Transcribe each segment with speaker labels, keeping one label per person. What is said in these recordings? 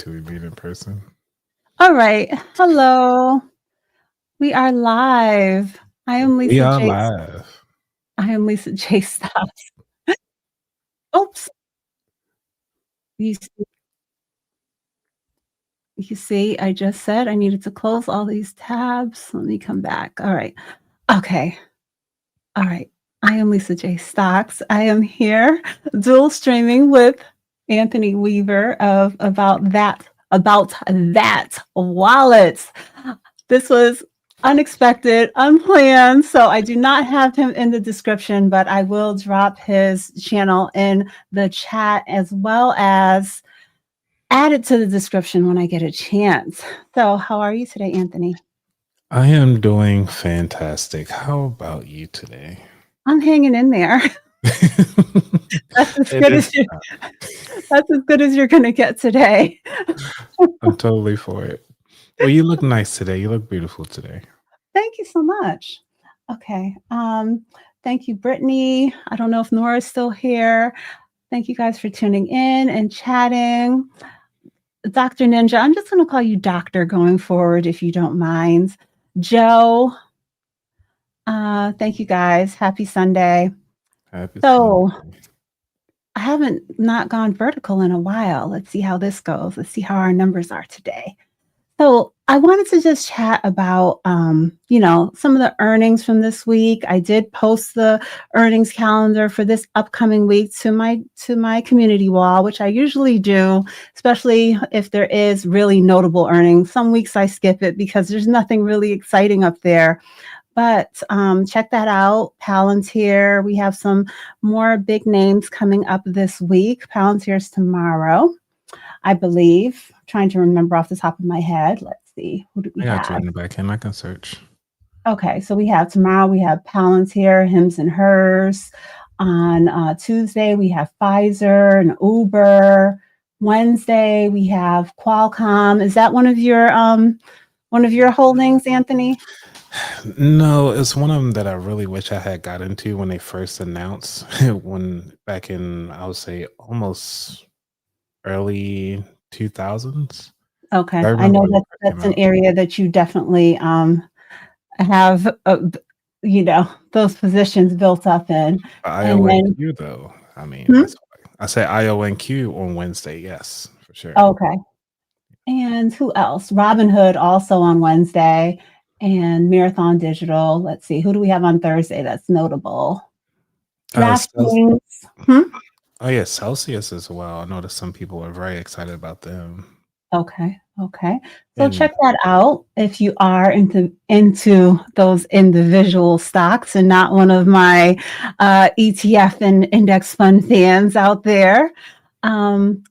Speaker 1: till we meet in person.
Speaker 2: All right. Hello. We are live. I am
Speaker 1: We
Speaker 2: Lisa
Speaker 1: are
Speaker 2: J.
Speaker 1: live.
Speaker 2: I am Lisa J. Stocks. Oops. You see, I just said I needed to close all these tabs. Let me come back. All right. Okay. All right. I am Lisa J. Stocks. I am here dual streaming with Anthony Weaver of About That Wallet. This was unexpected, unplanned, so I do not have him in the description, but I will drop his channel in the chat as well as add it to the description when I get a chance. So, how are you today, Anthony?
Speaker 1: I am doing fantastic. How about you today?
Speaker 2: I'm hanging in there. That's as
Speaker 1: It
Speaker 2: good
Speaker 1: is.
Speaker 2: as that's as good as you're gonna get today.
Speaker 1: I'm totally for it. Well, you look nice today. You look beautiful today.
Speaker 2: Thank you so much. Okay. Thank you, Brittany. I don't know if Nora's still here. Thank you guys for tuning in and chatting. Dr. Ninja, I'm just going to call you Doctor going forward if you don't mind. Joe, thank you guys. Happy Sunday.
Speaker 1: Happy
Speaker 2: So,
Speaker 1: Sunday.
Speaker 2: I haven't not gone vertical in a while. Let's see how this goes. Let's see how our numbers are today. So I wanted to just chat about, some of the earnings from this week. I did post the earnings calendar for this upcoming week to my community wall, which I usually do, especially if there is really notable earnings. Some weeks I skip it because there's nothing really exciting up there. But check that out. Palantir. We have some more big names coming up this week. Palantir's tomorrow, I believe. Trying to remember off the top of my head. Let's see. Who do we
Speaker 1: I got you
Speaker 2: have?
Speaker 1: in the back end. I can search.
Speaker 2: Okay, so we have tomorrow, we have Palantir, Hims and Hers. On Tuesday, we have Pfizer and Uber. Wednesday, we have Qualcomm. Is that one of your holdings, Anthony?
Speaker 1: No, it's one of them that I really wish I had got into when they first announced when back in, I would say, almost early 2000s.
Speaker 2: Okay,
Speaker 1: I
Speaker 2: I
Speaker 1: remember
Speaker 2: know
Speaker 1: when they
Speaker 2: that
Speaker 1: first came
Speaker 2: that's an
Speaker 1: out.
Speaker 2: area that you definitely have, those positions built up in. And then,
Speaker 1: IONQ though. I mean,
Speaker 2: hmm?
Speaker 1: that's why I say IONQ on Wednesday. Yes, for sure.
Speaker 2: Okay. And who else? Robinhood also on Wednesday and Marathon Digital. Let's see, who do we have on Thursday that's notable?
Speaker 1: Cel-
Speaker 2: DraftKings. Hmm?
Speaker 1: oh yeah, Celsius as well. I know that some people are very excited about them.
Speaker 2: Okay. Okay. So
Speaker 1: And
Speaker 2: check that out if you are into those individual stocks and not one of my ETF and index fund fans out there. Um,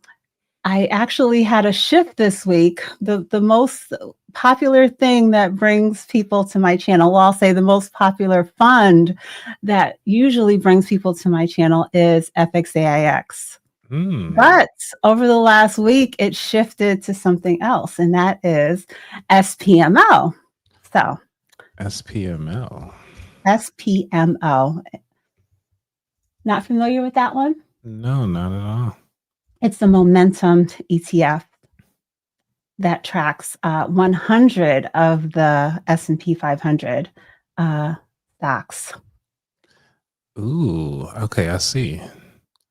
Speaker 2: I actually had a shift this week. The most popular thing that brings people to my channel, well, I'll say the most popular fund that usually brings people to my channel is FXAIX.
Speaker 1: mm,
Speaker 2: But over the last week, it shifted to something else, and that is SPMO. So
Speaker 1: SPML.
Speaker 2: SPMO. Not familiar with that one?
Speaker 1: No, not at all.
Speaker 2: It's the momentum ETF that tracks 100 of the S&P 500 stocks.
Speaker 1: Ooh, okay, I see.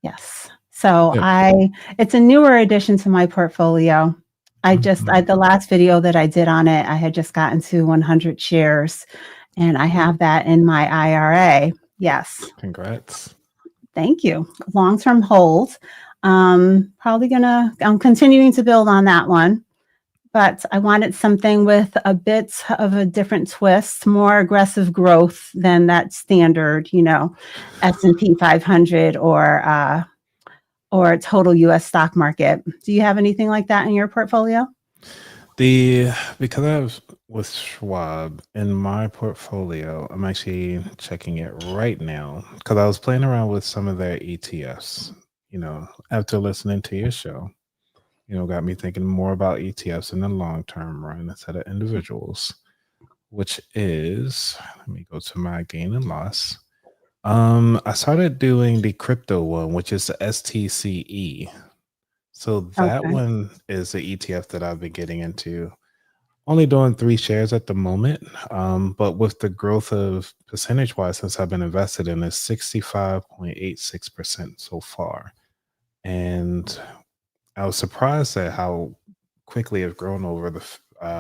Speaker 2: Yes. So
Speaker 1: Yeah.
Speaker 2: it's a newer addition to my portfolio.
Speaker 1: Mhm.
Speaker 2: The last video that I did on it, I had just gotten to 100 shares and I have that in my IRA. Yes.
Speaker 1: Congrats.
Speaker 2: Thank you. Long-term hold. I'm continuing to build on that one. But I wanted something with a bit of a different twist, more aggressive growth than that standard, S&P 500 or total U.S. stock market. Do you have anything like that in your portfolio?
Speaker 1: Because I was with Schwab in my portfolio, I'm actually checking it right now because I was playing around with some of their ETFs. After listening to your show, got me thinking more about ETFs in the long term run instead of individuals, which is, let me go to my gain and loss. I started doing the crypto one, which is the STCE. So that
Speaker 2: Okay.
Speaker 1: one is the ETF that I've been getting into. Only doing 3 shares at the moment, but with the growth of percentage-wise since I've been invested in, it's 65.86% so far, and I was surprised at how quickly it's grown over the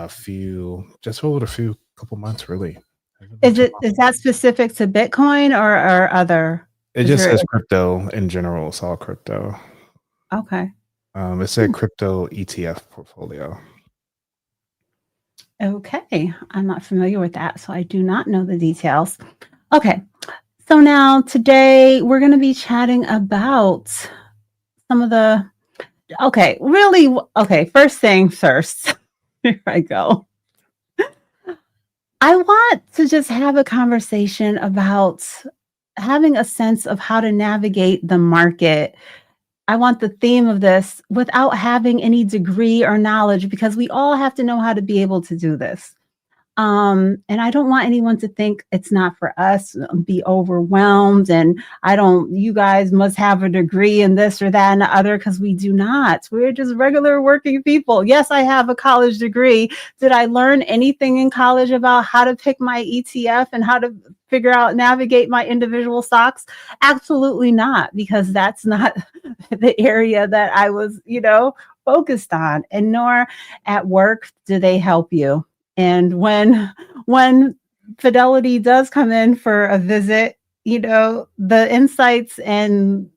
Speaker 1: few just over the few couple months, really. Hasn't been too long.
Speaker 2: Is that specific to Bitcoin or other?
Speaker 1: It
Speaker 2: Is
Speaker 1: just
Speaker 2: there
Speaker 1: says crypto in general, it's all crypto.
Speaker 2: okay.
Speaker 1: It said crypto ETF portfolio.
Speaker 2: Okay. I'm not familiar with that, so I do not know the details. Okay. So now today we're going to be chatting about some of the okay, really okay, first thing first. Here I go. I want to just have a conversation about having a sense of how to navigate the market. I want the theme of this without having any degree or knowledge because we all have to know how to be able to do this. And I don't want anyone to think it's not for us, be overwhelmed. And you guys must have a degree in this or that and the other because we do not. We're just regular working people. Yes, I have a college degree. Did I learn anything in college about how to pick my ETF and how to figure out, navigate my individual stocks? Absolutely not, because that's not the area that I was, focused on. And nor at work do they help you. And when Fidelity does come in for a visit, the insights and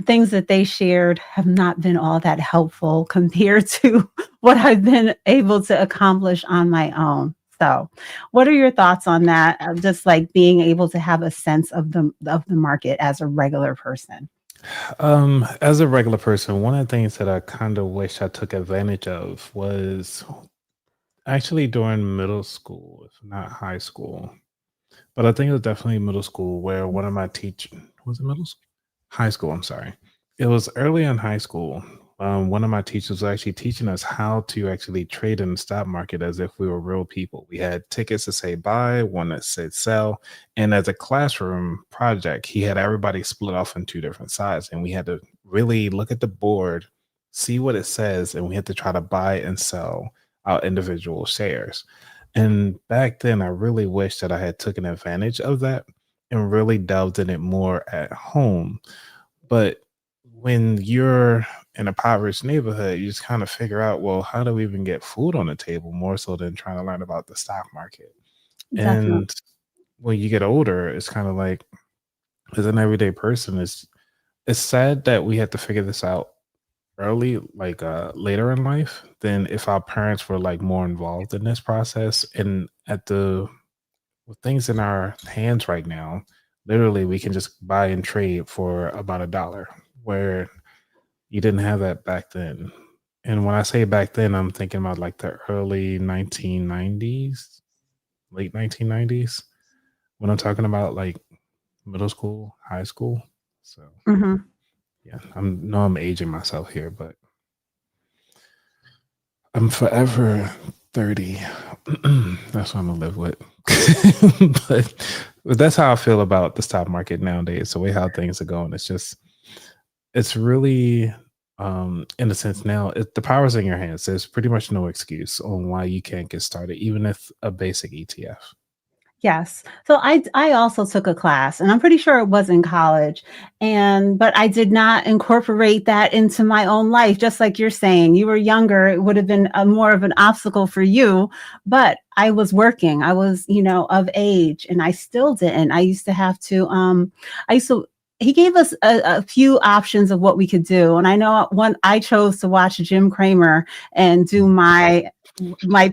Speaker 2: things that they shared have not been all that helpful compared to what I've been able to accomplish on my own. So, what are your thoughts on that? Just like being able to have a sense of the market as a regular person.
Speaker 1: As a regular person, one of the things that I kind of wish I took advantage of was actually during middle school, if not high school. But I think it was definitely middle school where one of my teachers was it middle school? High school, I'm sorry. It was early in high school. One of my teachers was actually teaching us how to actually trade in the stock market as if we were real people. We had tickets to say buy, one that said sell. And as a classroom project, he had everybody split off in two different sides. And we had to really look at the board, see what it says, and we had to try to buy and sell our individual shares. And back then, I really wish that I had taken advantage of that and really delved in it more at home. But when you're in a impoverished neighborhood, you just kind of figure out, well, how do we even get food on the table more so than trying to learn about the stock market?
Speaker 2: Definitely.
Speaker 1: And when you get older, it's kind of like as an everyday person, it's sad that we had to figure this out early, like later in life, than if our parents were like more involved in this process. And at the with things in our hands right now, literally we can just buy and trade for about $1, where you didn't have that back then. And when I say back then, I'm thinking about like the early 1990s, late 1990s, when I'm talking about like middle school, high school. So
Speaker 2: Mhm.
Speaker 1: yeah, I'm aging myself here, but I'm forever 30. That's what I'm gonna live with. but that's how I feel about the stock market nowadays. The way how things are going, it's really in a sense now the power's in your hands. There's pretty much no excuse on why you can't get started, even if a basic ETF.
Speaker 2: Yes. So I also took a class, and I'm pretty sure it was in college, but I did not incorporate that into my own life. Just like you're saying, you were younger, it would have been a more of an obstacle for you, but I was working. I was, of age, and I still didn't. I used to have to I used to he gave us a few options of what we could do. And I know one I chose to watch Jim Cramer and do my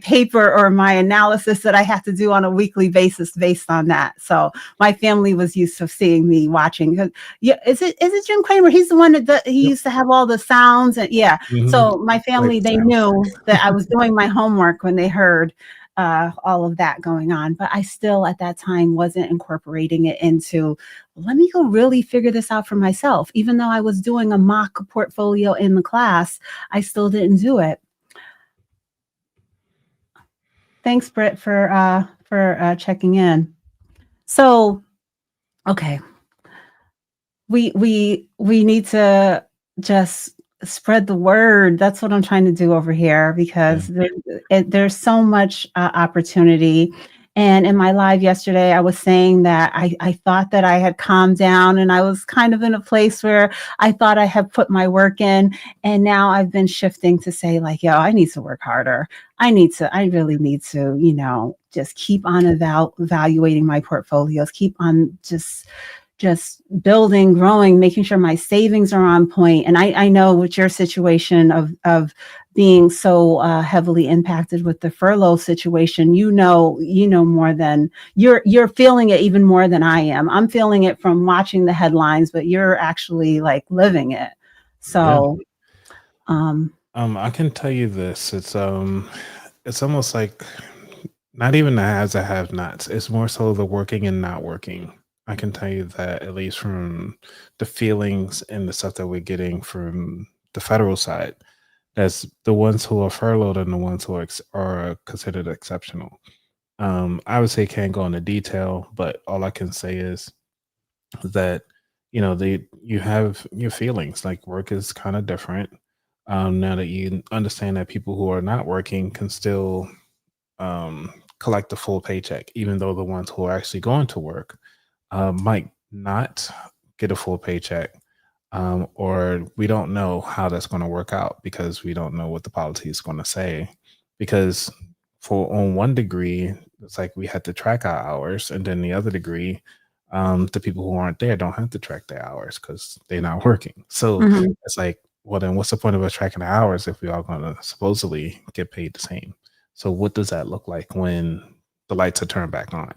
Speaker 2: paper or my analysis that I have to do on a weekly basis based on that. So my family was used to seeing me watching. Yeah, is it Jim Cramer? He's the one he
Speaker 1: Yep.
Speaker 2: used to have all the sounds and yeah.
Speaker 1: Hmm.
Speaker 2: So my
Speaker 1: Like
Speaker 2: family
Speaker 1: the
Speaker 2: they
Speaker 1: sounds.
Speaker 2: knew that I was doing my homework when they heard all of that going on. But I still at that time wasn't incorporating it into let me go really figure this out for myself. Even though I was doing a mock portfolio in the class, I still didn't do it. Thanks, Britt, for checking in. So, okay, we need to. just spread the word. That's what I'm trying to do over here
Speaker 1: Yeah.
Speaker 2: because there's so much opportunity. And in my live yesterday, I was saying that I thought that I had calmed down and I was kind of in a place where I thought I had put my work in. And now I've been shifting to say, like, yo, I need to work harder. I really need to, just keep on evaluating my portfolios, keep on just building, growing, making sure my savings are on point. And I know with your situation of being so heavily impacted with the furlough situation, more than you're feeling it even more than I am. I'm feeling it from watching the headlines, but you're actually like living it.
Speaker 1: Yeah.
Speaker 2: So
Speaker 1: I can tell you this. It's almost like not even the haves and have nots. It's more so the working and not working. I can tell you that at least from the feelings and the stuff that we're getting from the federal side, that's the ones who are furloughed and the ones who are considered exceptional. Obviously, can't go into detail, but all I can say is that you have your feelings. Like work is kind of different. Now that you understand that people who are not working can still collect the full paycheck, even though the ones who are actually going to work might not get a full paycheck, or we don't know how that's going to work out because we don't know what the policy is going to say. Because for on one degree, it's like we had to track our hours, and then the other degree, the people who aren't there don't have to track their hours because they're not working. So
Speaker 2: mhm.
Speaker 1: it's like, well, then what's the point of us tracking the hours if we are going to supposedly get paid the same? So what does that look like when the lights are turned back on?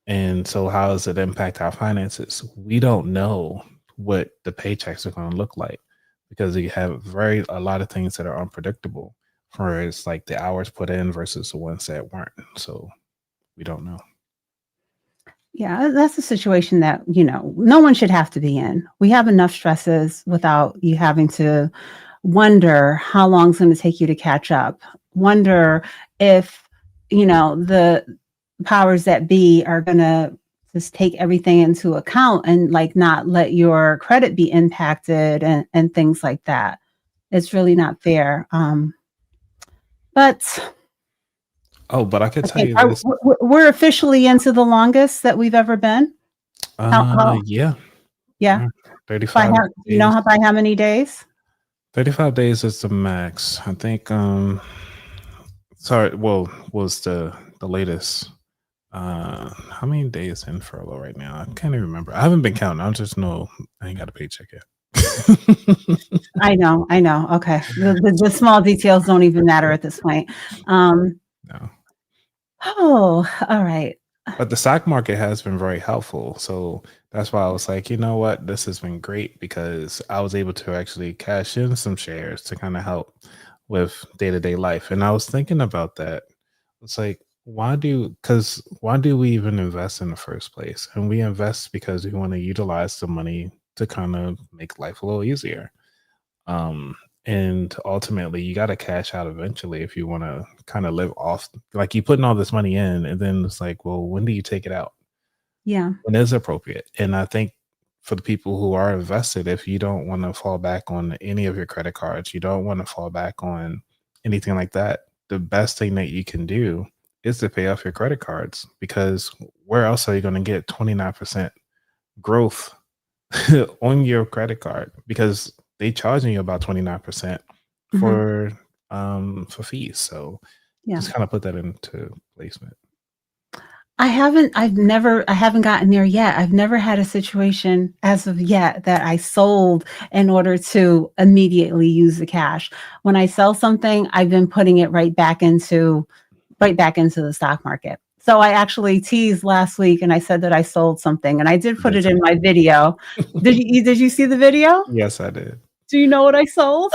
Speaker 1: And so how does it impact our finances? We don't know what the paychecks are going to look like because you have a lot of things that are unpredictable for it's like the hours put in versus the ones that weren't. So we don't know.
Speaker 2: Yeah, that's a situation that, no one should have to be in. We have enough stresses without you having to wonder how long it's going to take you to catch up. Wonder if, the powers that be are going to just take everything into account and like not let your credit be impacted and things like that. It's really not fair. But
Speaker 1: Oh, but I could
Speaker 2: I
Speaker 1: tell
Speaker 2: think
Speaker 1: you this.
Speaker 2: we're officially into the longest that we've ever been. How
Speaker 1: Yeah,
Speaker 2: yeah.
Speaker 1: yeah,
Speaker 2: By
Speaker 1: 35
Speaker 2: how do you know
Speaker 1: days.
Speaker 2: how by how many days?
Speaker 1: 35 days is the max. I think sorry, well, was the latest. How many days in furlough right now? I can't even remember. I haven't been counting. I just know I ain't got a paycheck yet.
Speaker 2: I know, okay. The small details don't even matter at this point. Um,
Speaker 1: No.
Speaker 2: oh, all right.
Speaker 1: But the stock market has been very helpful. So that's why I was like, you know what? This has been great because I was able to actually cash in some shares to kind of help with day to day life. And I was thinking about that. It's like, why do we even invest in the first place? And we invest because we want to utilize the money to kind of make life a little easier. Um, and ultimately, you got to cash out eventually if you want to kind of live off. Like you putting all this money in, and then it's like, well, when do you take it out?
Speaker 2: Yeah,
Speaker 1: When is appropriate? And I think for the people who are invested, if you don't want to fall back on any of your credit cards, you don't want to fall back on anything like that. The best thing that you can do is to pay off your credit cards because where else are you going to get 29% growth on your credit card because they charging you about 29%
Speaker 2: mhm,
Speaker 1: for fees. So
Speaker 2: yeah.
Speaker 1: just kind of put that into placement.
Speaker 2: I haven't gotten there yet. I've never had a situation as of yet that I sold in order to immediately use the cash. When I sell something, I've been putting it right back into the stock market. So I actually teased last week and I said that I sold something and I did put
Speaker 1: Did
Speaker 2: it in
Speaker 1: you?
Speaker 2: my video. Did you see the video?
Speaker 1: Yes, I did.
Speaker 2: Do you know what I sold?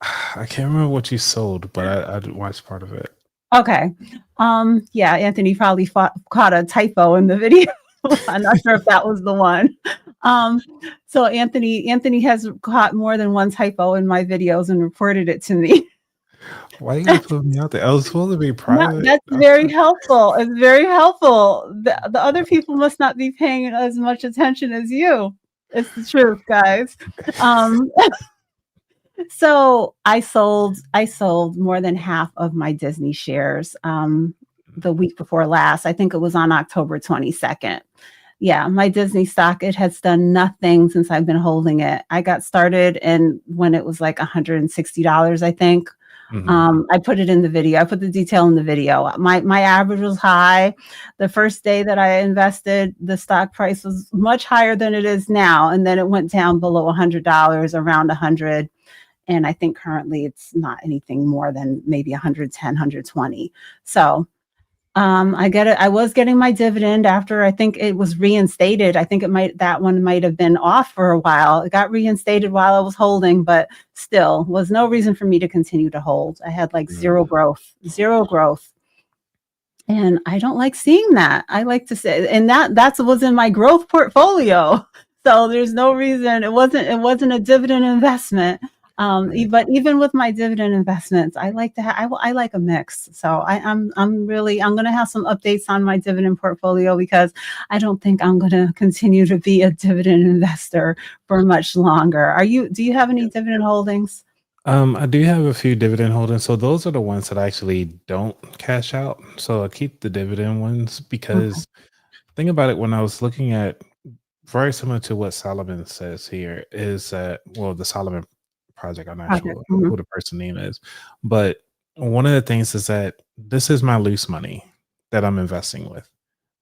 Speaker 1: I can't remember what you sold, but I did watch part of it.
Speaker 2: Okay. Yeah, Anthony probably caught a typo in the video. I'm not sure if that was the one. Um, so Anthony has caught more than one typo in my videos and reported it to me.
Speaker 1: Why you gotta put me out there? I was supposed to be
Speaker 2: No,
Speaker 1: private.
Speaker 2: that's very helpful. It's very helpful. The other people must not be paying as much attention as you. It's the truth, guys. Um, So I sold more than half of my Disney shares the week before last. I think it was on October 22nd. Yeah, my Disney stock, it has done nothing since I've been holding it. I got started and when it was like $160, I think.
Speaker 1: Mhm.
Speaker 2: I put it in the video. I put the detail in the video. My average was high. The first day that I invested, the stock price was much higher than it is now, and then it went down below $100, around 100, and I think currently it's not anything more than maybe 110, 120. So I get it. I was getting my dividend after I think it was reinstated. I think that one might have been off for a while. It got reinstated while I was holding, but still was no reason for me to continue to hold. I had like zero
Speaker 1: Mm.
Speaker 2: growth, zero growth. And I don't like seeing that. I like to say, and that's was in my growth portfolio. So there's no reason it wasn't a dividend investment.
Speaker 1: Right.
Speaker 2: But even with my dividend investments, I like to I like a mix. So I'm going to have some updates on my dividend portfolio because I don't think I'm going to continue to be a dividend investor for much longer. Do you have any dividend holdings?
Speaker 1: I do have a few dividend holdings. So those are the ones that I actually don't cash out. So I keep the dividend ones
Speaker 2: Okay.
Speaker 1: because think about it when I was looking at very similar to what Solomon says here is that well the Solomon project, I'm not
Speaker 2: Project.
Speaker 1: sure who
Speaker 2: Mhm.
Speaker 1: the person name is, but one of the things is that this is my loose money that I'm investing with.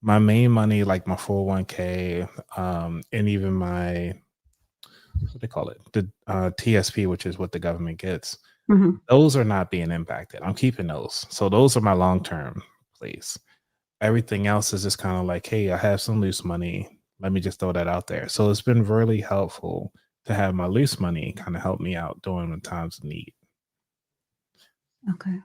Speaker 1: My main money, like my 401k, and even my what they call it, the TSP, which is what the government gets,
Speaker 2: Mhm.
Speaker 1: those are not being impacted. I'm keeping those. So those are my long term plays. Everything else is just kind of like, hey, I have some loose money. Let me just throw that out there. So it's been really helpful to have my loose money kind of help me out during the times of need.
Speaker 2: Okay.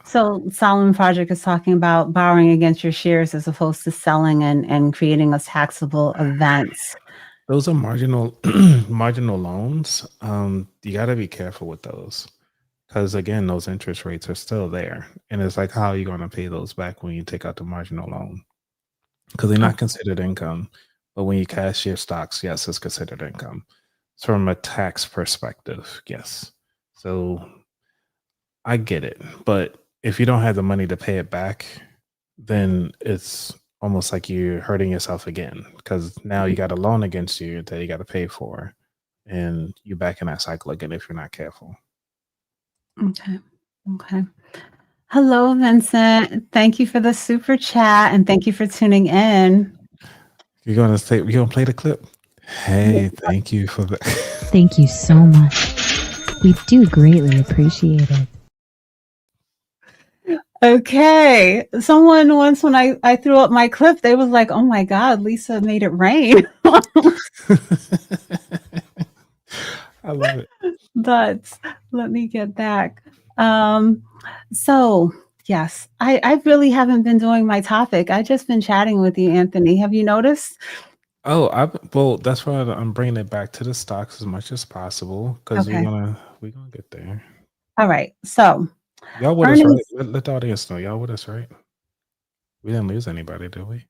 Speaker 1: So
Speaker 2: So Solomon Project is talking about borrowing against your shares as opposed to selling and creating a taxable events.
Speaker 1: those are marginal marginal loans. You got to be careful with those because again, those interest rates are still there, and it's like, how are you going to pay those back when you take out the marginal loan? Because they're not
Speaker 2: Okay.
Speaker 1: considered income, but when you cash your stocks, yes, it's considered income. So from a tax perspective, yes. So I get it, but if you don't have the money to pay it back, then it's almost like you're hurting yourself again because now you got a loan against you that you got to pay for, and you're back in that cycle again if you're not careful.
Speaker 2: Okay. Okay. Hello, Vincent. Thank you for the super chat and thank you for tuning in.
Speaker 1: You're gonna play the clip. Hey, thank you for the.
Speaker 3: Thank you so much. We do greatly appreciate it.
Speaker 2: Okay. Someone once when I threw up my clip, they was like, "Oh my God, Lisa made it rain."
Speaker 1: I love it.
Speaker 2: But let me get back. Um, so yes, I really haven't been doing my topic. I just been chatting with you, Anthony. Have you noticed?
Speaker 1: Oh, well, that's why I'm bringing it back to the stocks as much as possible because
Speaker 2: Okay.
Speaker 1: we're gonna get there.
Speaker 2: All right. So
Speaker 1: Y'all with us, right?
Speaker 2: earnings.
Speaker 1: Let the audience know y'all with us, right? We didn't lose anybody, did we?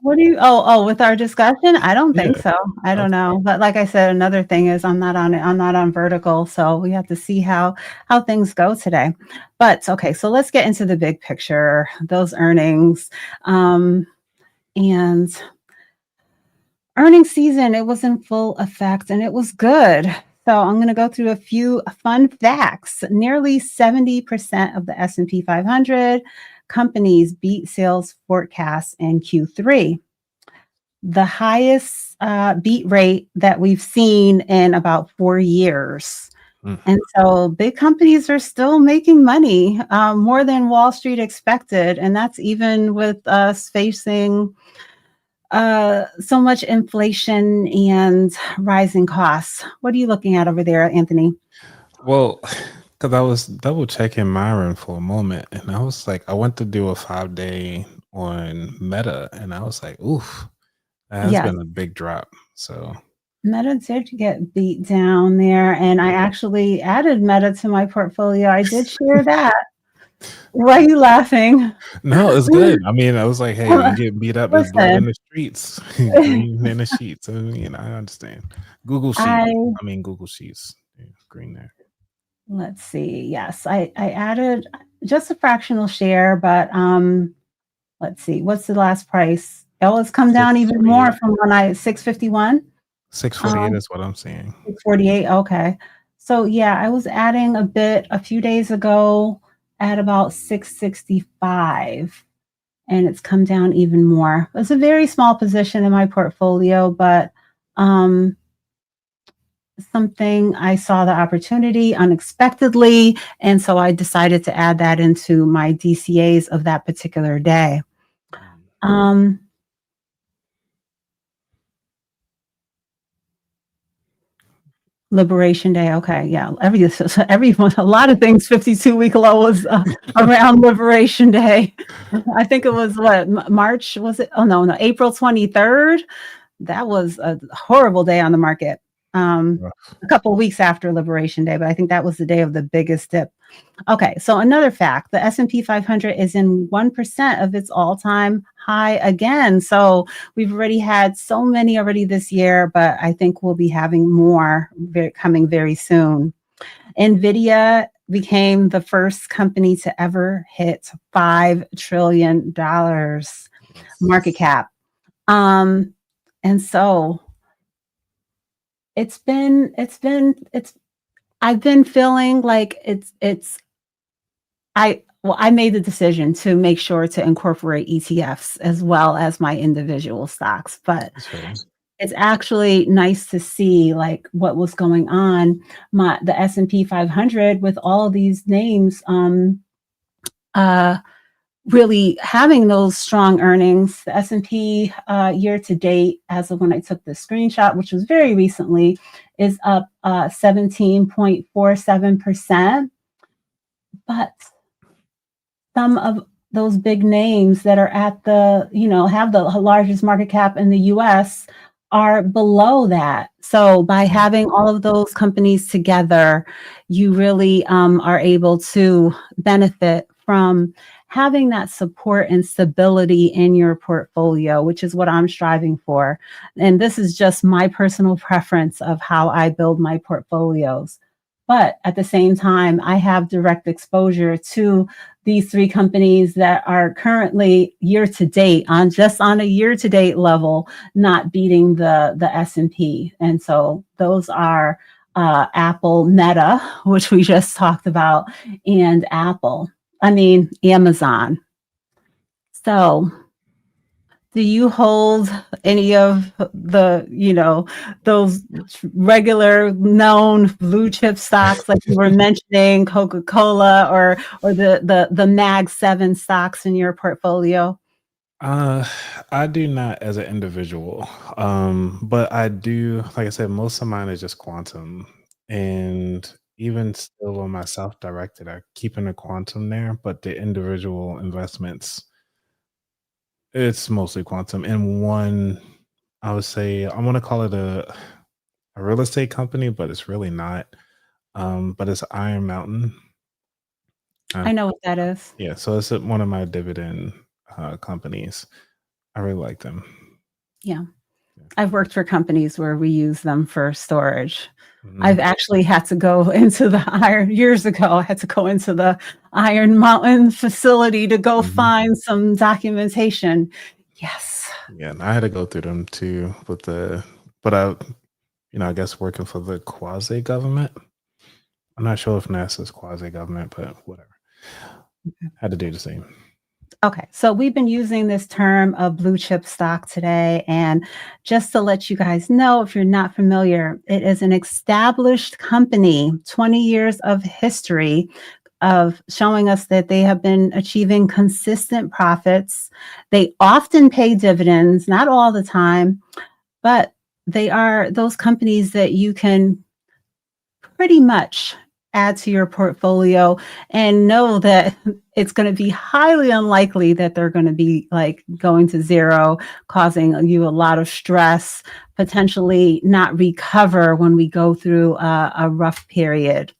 Speaker 2: What do you? With our discussion, I don't think
Speaker 1: Yeah.
Speaker 2: so. I don't
Speaker 1: Okay.
Speaker 2: know. But like I said, another thing is I'm not on it. I'm not on vertical, so we have to see how things go today. But okay, so let's get into the big picture. Those earnings, and earnings season, it was in full effect and it was good. So I'm going to go through a few fun facts. Nearly 70% of the S&P 500 companies beat sales forecasts in Q3, the highest beat rate that we've seen in about 4 years.
Speaker 1: Mm.
Speaker 2: And so big companies are still making money, more than Wall Street expected. And that's even with us facing so much inflation and rising costs. What are you looking at over there, Anthony?
Speaker 1: Well, because I was double checking Myron for a moment, and I was like, I went to do a 5 day on Meta, and I was like, oof, that has
Speaker 2: Yes,
Speaker 1: been a big drop. So
Speaker 2: Meta did get beat down there, and I actually added Meta to my portfolio. I did share that. Why are you laughing?
Speaker 1: no, it's good. I mean, I was like, hey, when you get beat up, it's blood in
Speaker 2: Listen,
Speaker 1: the streets, green in the sheets. I mean, I understand. Google Sheets.
Speaker 2: I
Speaker 1: I mean, Google Sheets. Green there.
Speaker 2: Let's see. Yes, I added just a fractional share, but let's see. What's the last price? Oh, it's come down even more from when 651.
Speaker 1: 648 is what I'm seeing.
Speaker 2: 648. Okay. So yeah, I was adding a bit a few days ago at about 665, and it's come down even more. It's a very small position in my portfolio, but something I saw the opportunity unexpectedly, and so I decided to add that into my DCAs of that particular day. Liberation Day. Okay, yeah. Everyone, a lot of things. 52-week low was around Liberation Day. I think it was March was it? Oh no, April 23rd. That was a horrible day on the market. A couple of weeks after Liberation Day, but I think that was the day of the biggest dip. Okay, so another fact, the S&P 500 is in 1% of its all-time high again. So we've already had so many already this year, but I think we'll be having more coming very soon. NVIDIA became the first company to ever hit $5 trillion market cap. And so I've been feeling like I made the decision to make sure to incorporate ETFs as well as my individual stocks, but it's actually nice to see like what was going on. The S&P 500 with all of these names really having those strong earnings. The S&P year to date, as of when I took the screenshot, which was very recently, is up 17.47%. But some of those big names that are at the, have the largest market cap in the US are below that. So by having all of those companies together, you really are able to benefit from having that support and stability in your portfolio, which is what I'm striving for. And this is just my personal preference of how I build my portfolios. But at the same time, I have direct exposure to these three companies that are currently year to date on a year to date level, not beating the S&P. And so those are Apple, Meta, which we just talked about, and Amazon. So do you hold any of the, those regular known blue chip stocks like you were mentioning, Coca-Cola or the Mag 7 stocks in your portfolio?
Speaker 1: I do not as an individual, but I do, like I said, most of mine is just quantum, and even still on my self-directed, I keep in the quantum there, but the individual investments, it's mostly quantum. And one, I would say, I want to call it a real estate company, but it's really not. But it's Iron Mountain.
Speaker 2: I know what that is.
Speaker 1: Yeah, so it's one of my dividend companies. I really like them.
Speaker 2: Yeah. I've worked for companies where we use them for storage. I've actually had to go into years ago, I had to go into the Iron Mountain facility to go find some documentation. Yes.
Speaker 1: Yeah, and I had to go through them too but I guess working for the quasi-government. I'm not sure if NASA's quasi-government, but whatever. Had to do the same.
Speaker 2: Okay, so we've been using this term of blue chip stock today. And just to let you guys know, if you're not familiar, it is an established company, 20 years of history of showing us that they have been achieving consistent profits. They often pay dividends, not all the time, but they are those companies that you can pretty much add to your portfolio and know that it's going to be highly unlikely that they're going to be like going to zero, causing you a lot of stress, potentially not recover when we go through a rough period.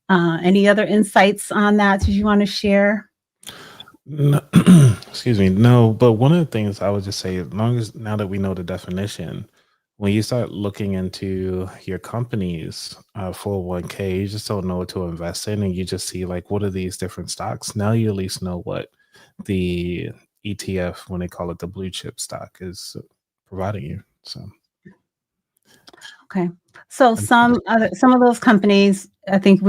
Speaker 2: Any other insights on that? Did you want to share?
Speaker 1: No, excuse me. No, but one of the things I would just say, now that we know the definition, when you start looking into your company's 401k, you just don't know what to invest in, and you just see like what are these different stocks. Now you at least know what the ETF, when they call it the blue chip stock, is providing you. So
Speaker 2: Okay. So some
Speaker 1: interesting.
Speaker 2: some of those companies, I think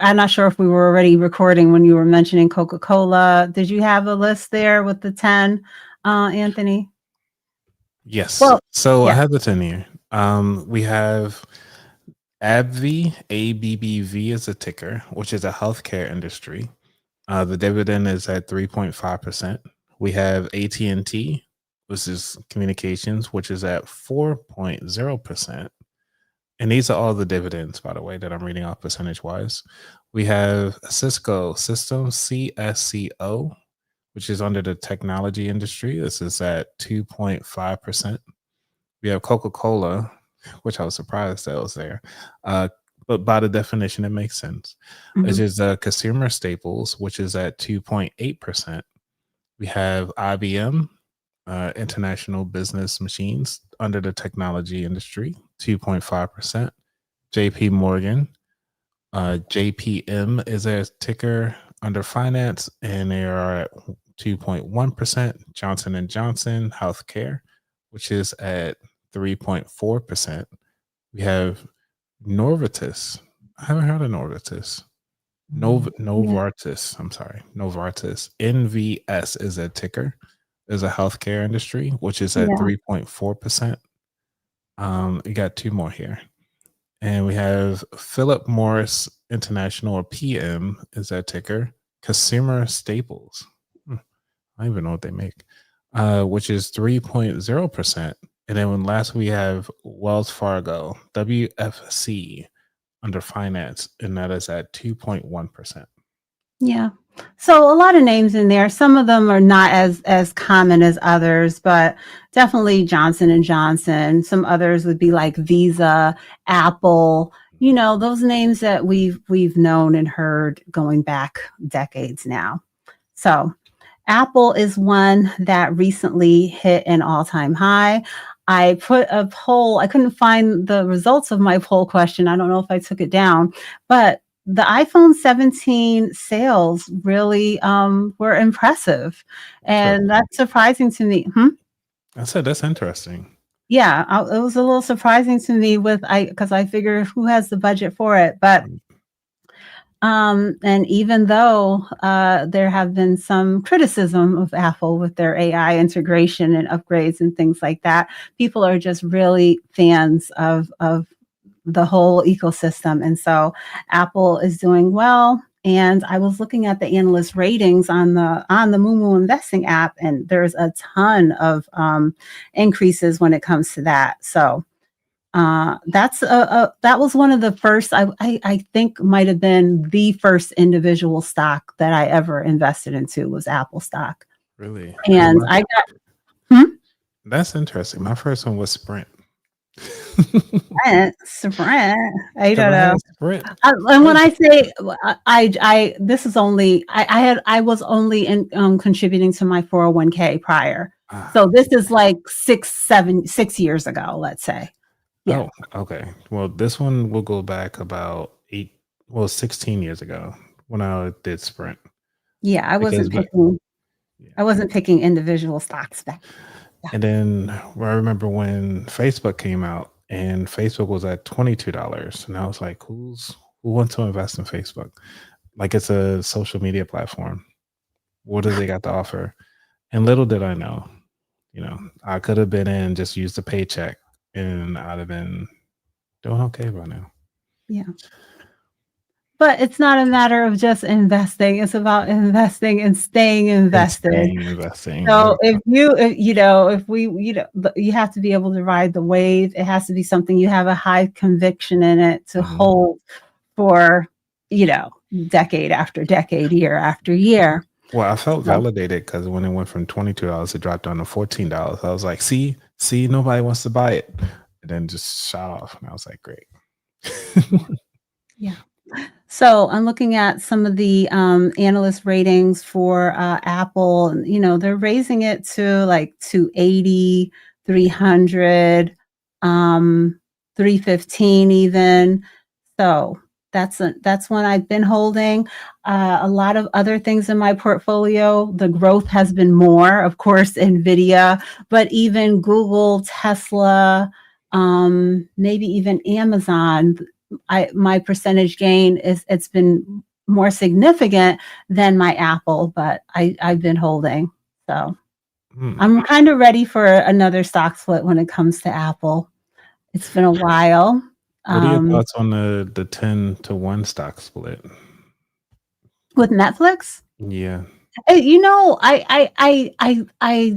Speaker 2: I'm not sure if we were already recording when you were mentioning Coca-Cola. Did you have a list there with the 10, Anthony?
Speaker 1: Yes.
Speaker 2: Well,
Speaker 1: So I
Speaker 2: yeah.
Speaker 1: have the 10 here. We have AbbVie, ABBV is a ticker, which is a healthcare industry. The dividend is at 3.5%. We have AT&T, which is communications, which is at 4.0%. And these are all the dividends, by the way, that I'm reading off percentage wise. We have Cisco Systems, CSCO, which is under the technology industry. This is at 2.5%. We have Coca-Cola, which I was surprised that was there. But by the definition, it makes sense. Which
Speaker 2: Mhm.
Speaker 1: is consumer staples, which is at 2.8%. We have IBM, International Business Machines, under the technology industry, 2.5%. JP Morgan, JPM is a ticker under finance, and they are at 2.1%. Johnson & Johnson Healthcare, which is at 3.4%. We have Novartis. I haven't heard of Novartis.
Speaker 2: Yeah.
Speaker 1: Novartis. I'm sorry. Novartis. NVS is a ticker. Is a healthcare industry, which is at
Speaker 2: Yeah.
Speaker 1: 3.4%. You got two more here. And we have Philip Morris International, or PM is that ticker. Consumer Staples. I don't even know what they make. Which is 3.0%. And then last we have Wells Fargo, WFC, under finance, and that is at 2.1%.
Speaker 2: Yeah. So a lot of names in there. Some of them are not as common as others, but definitely Johnson and Johnson. Some others would be like Visa, Apple, those names that we've known and heard going back decades now. So Apple is one that recently hit an all-time high. I put a poll. I couldn't find the results of my poll question. I don't know if I took it down, but the iPhone 17 sales really were impressive, and
Speaker 1: Interesting.
Speaker 2: that's surprising to me.
Speaker 1: I said that's interesting.
Speaker 2: Yeah, it was a little surprising to me because I figure who has the budget for it, but and even though there have been some criticism of Apple with their AI integration and upgrades and things like that, people are just really fans of the whole ecosystem. And so Apple is doing well. And I was looking at the analyst ratings on the Moomoo Investing app, and there's a ton of increases when it comes to that. So that was one of the first. I think might have been the first individual stock that I ever invested into was Apple stock,
Speaker 1: Really?
Speaker 2: and I got. Hmm?
Speaker 1: That's interesting. My first one was Sprint.
Speaker 2: Sprint. I
Speaker 1: Because
Speaker 2: don't
Speaker 1: I
Speaker 2: know.
Speaker 1: had Sprint.
Speaker 2: And when I say this is only I was only in contributing to my 401k prior, so this is like 6 years ago, let's say. Yeah.
Speaker 1: Oh, okay. Well, this one will go back about 16 years ago when I did Sprint.
Speaker 2: Yeah, I
Speaker 1: Because,
Speaker 2: wasn't
Speaker 1: but
Speaker 2: picking.
Speaker 1: yeah.
Speaker 2: I wasn't picking individual stocks back.
Speaker 1: And then I remember when Facebook came out and Facebook was at $22. And I was like, who wants to invest in Facebook? Like, it's a social media platform. What do they got to offer? And little did I know, I could have been in, just used a paycheck, and I'd have been doing okay by now.
Speaker 2: Yeah. But it's not a matter of just investing. It's about investing and staying
Speaker 1: And
Speaker 2: invested.
Speaker 1: staying investing.
Speaker 2: So if you have to be able to ride the wave. It has to be something you have a high conviction in it to hold for, decade after decade, year after year.
Speaker 1: Well, I felt validated because when it went from $22, it dropped down to $14. I was like, see, nobody wants to buy it. And then just shot off. And I was like, great.
Speaker 2: Yeah. So I'm looking at some of the analyst ratings for Apple. They're raising it to like 280, 300. 315 even. So that's one I've been holding. A lot of other things in my portfolio, the growth has been more, of course, Nvidia, but even Google, Tesla, maybe even Amazon. My percentage gain it's been more significant than my Apple, but I've been holding. So I'm kind of ready for another stock split when it comes to Apple. It's been a while.
Speaker 1: What are your thoughts on the 10-to-1 stock split?
Speaker 2: With Netflix?
Speaker 1: Yeah.
Speaker 2: I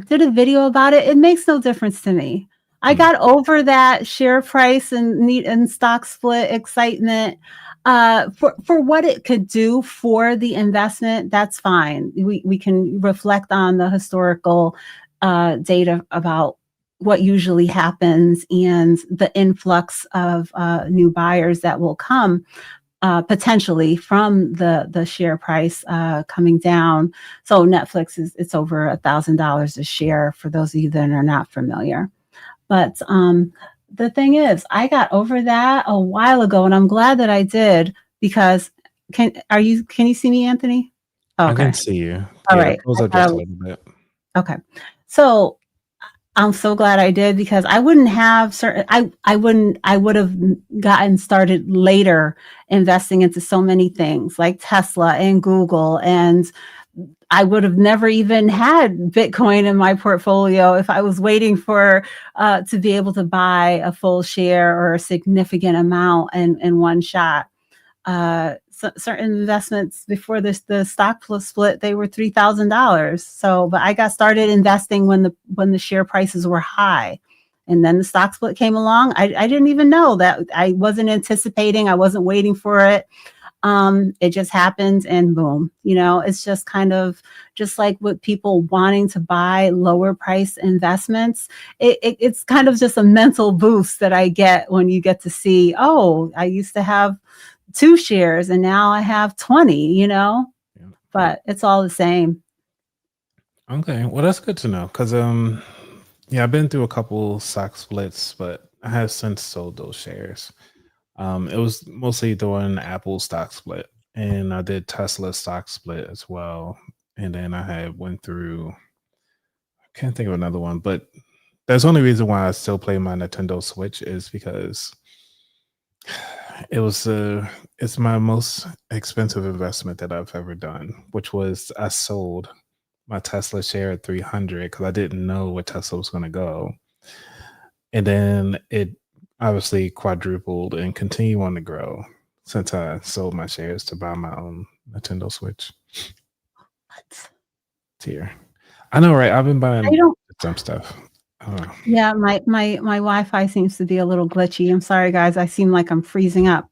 Speaker 2: did a video about it. It makes no difference to me. I got over that share price and stock split excitement. For what it could do for the investment, that's fine. We can reflect on the historical data about what usually happens and the influx of new buyers that will come potentially from the share price coming down. So Netflix it's over $1,000 a share for those of you that are not familiar. But the thing is, I got over that a while ago, and I'm glad that I did because can you see me, Anthony?
Speaker 1: I
Speaker 2: Okay.
Speaker 1: can see you.
Speaker 2: All
Speaker 1: Yeah,
Speaker 2: right.
Speaker 1: close up just a little bit.
Speaker 2: Okay. So I'm so glad I did because I wouldn't have I would have gotten started later investing into so many things like Tesla and Google, and I would have never even had Bitcoin in my portfolio if I was waiting for to be able to buy a full share or a significant amount in one shot. Certain investments before the stock split, they were $3,000. So, but I got started investing when the share prices were high, and then the stock split came along. I didn't even know that. I wasn't anticipating. I wasn't waiting for it. It just happened, and boom. It's just kind of just like with people wanting to buy lower price investments. It's kind of just a mental boost that I get when you get to see, oh, I used to have 2 shares and now I have 20,
Speaker 1: Yeah.
Speaker 2: but it's all the same.
Speaker 1: Okay, well that's good to know because yeah, I've been through a couple stock splits, but I have since sold those shares. It was mostly during Apple stock split, and I did Tesla stock split as well. And then I had went through, I can't think of another one, but that's the only reason why I still play my Nintendo Switch is because it was it's my most expensive investment that I've ever done, which was I sold my Tesla share at 300 because I didn't know where Tesla was going to go. And then it obviously quadrupled and continue on to grow since I sold my shares to buy my own Nintendo Switch.
Speaker 2: What?
Speaker 1: Tier. I know, right? I've been buying
Speaker 2: I don't
Speaker 1: some stuff.
Speaker 2: Yeah, my Wi-Fi seems to be a little glitchy. I'm sorry, guys. I seem like I'm freezing up.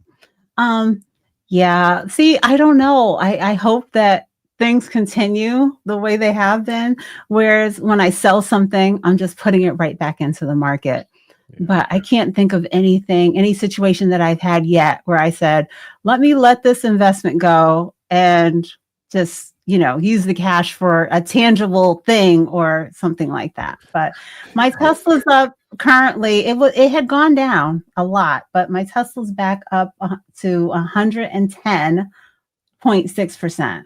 Speaker 2: Um, yeah. See, I don't know. I hope that things continue the way they have been. Whereas when I sell something, I'm just putting it right back into the market.
Speaker 1: Yeah.
Speaker 2: But I can't think of any situation that I've had yet where I said, let this investment go and just, use the cash for a tangible thing or something like that. But my Tesla's up currently. It had gone down a lot, but my Tesla's back up to 110.6%.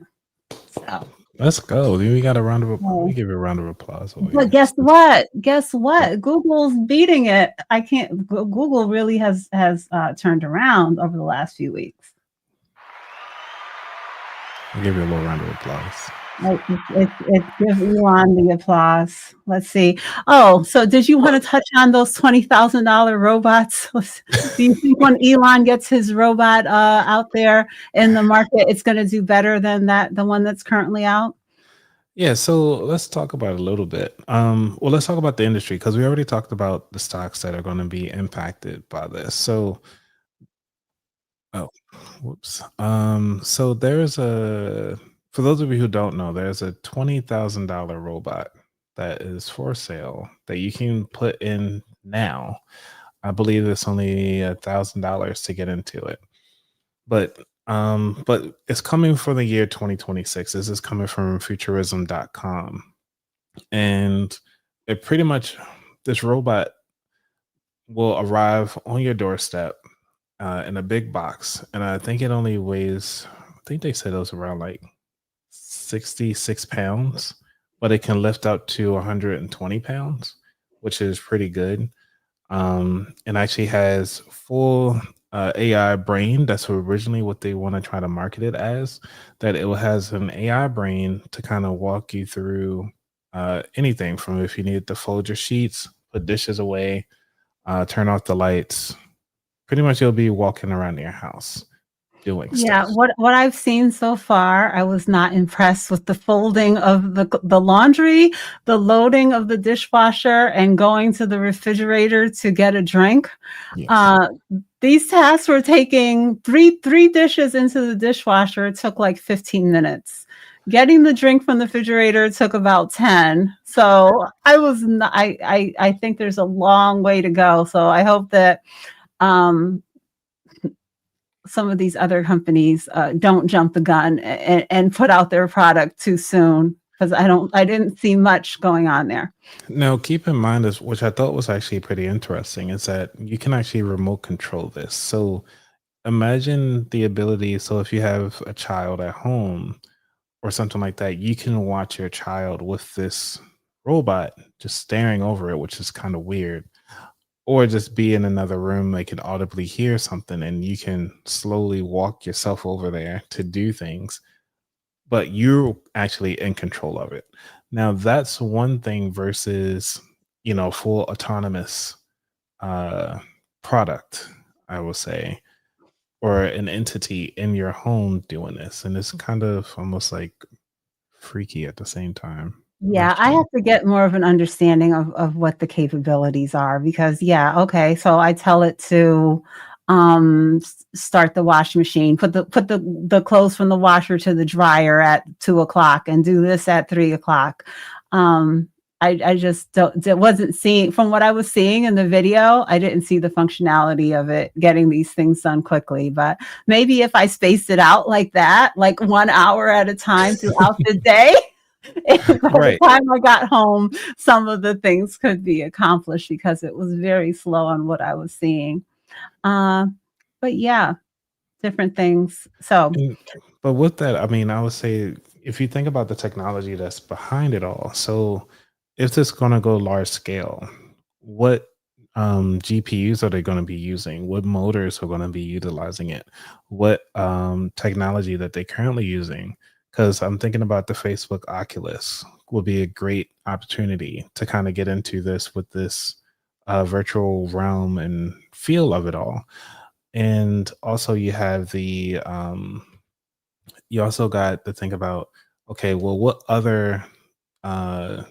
Speaker 2: So
Speaker 1: Let's go. We got a round of applause. Let me give you a round of applause.
Speaker 2: but guess what? Google's beating it. I can't. Google really has turned around over the last few weeks.
Speaker 1: I'll give you a little round of applause.
Speaker 2: It's give Elon the applause. Let's see. Oh, so did you want to touch on those $20,000 robots? Do you think when Elon gets his robot out there in the market, it's going to do better than the one that's currently out?
Speaker 1: Yeah, so let's talk about it a little bit. Well, let's talk about the industry because we already talked about the stocks that are going to be impacted by this. So, oh, whoops. So there's for those of you who don't know, there's a $20,000 robot that is for sale that you can put in now. I believe it's only $1,000 to get into it, but it's coming for the year 2026. This is coming from futurism.com. And it pretty much, this robot will arrive on your doorstep in a big box, and I think it only weighs. I think they said it was around like 66 pounds, but it can lift up to 120 pounds, which is pretty good. And actually has full AI brain. That's originally what they want to try to market it as. That it has an AI brain to kind of walk you through anything from if you need to fold your sheets, put dishes away, turn off the lights. Pretty much, you'll be walking around your house doing
Speaker 2: Yeah,
Speaker 1: stuff.
Speaker 2: what I've seen so far, I was not impressed with the folding of the laundry, the loading of the dishwasher, and going to the refrigerator to get a drink.
Speaker 1: Yes.
Speaker 2: Uh, these tasks were taking three dishes into the dishwasher. It took like 15 minutes. Getting the drink from the refrigerator took about 10. So I was not, I think there's a long way to go. So I hope that um, some of these other companies don't jump the gun and put out their product too soon, because I didn't see much going on there.
Speaker 1: Now, keep in mind, is which I thought was actually pretty interesting, is that you can actually remote control this. So imagine the ability. So if you have a child at home or something like that, you can watch your child with this robot just staring over it, which is kind of weird. Or just be in another room, they can audibly hear something and you can slowly walk yourself over there to do things, but you're actually in control of it. Now, that's one thing versus, full autonomous uh, product, I will say, or an entity in your home doing this. And it's kind of almost like freaky at the same time. Not
Speaker 2: Yeah, I
Speaker 1: sure.
Speaker 2: have to get more of an understanding of what the capabilities are, because yeah, okay, so I tell it to start the washing machine, put the clothes from the washer to the dryer at 2 o'clock, and do this at 3 o'clock. Um, I just wasn't seeing, from what I was seeing in the video, I didn't see the functionality of it getting these things done quickly. But maybe if I spaced it out like that, like 1 hour at a time throughout the day, by the
Speaker 1: Right.
Speaker 2: time I got home, some of the things could be accomplished, because it was very slow on what I was seeing. Uh, but yeah, different things. So
Speaker 1: And, but with that, I mean, I would say if you think about the technology that's behind it all, so if this going to go large scale, what GPUs are they going to be using? What motors are going to be utilizing it? What technology that they're currently using? Because I'm thinking about the Facebook Oculus would be a great opportunity to kind of get into this with this virtual realm and feel of it all. And also you have the you also got to think about, okay, well, what other uh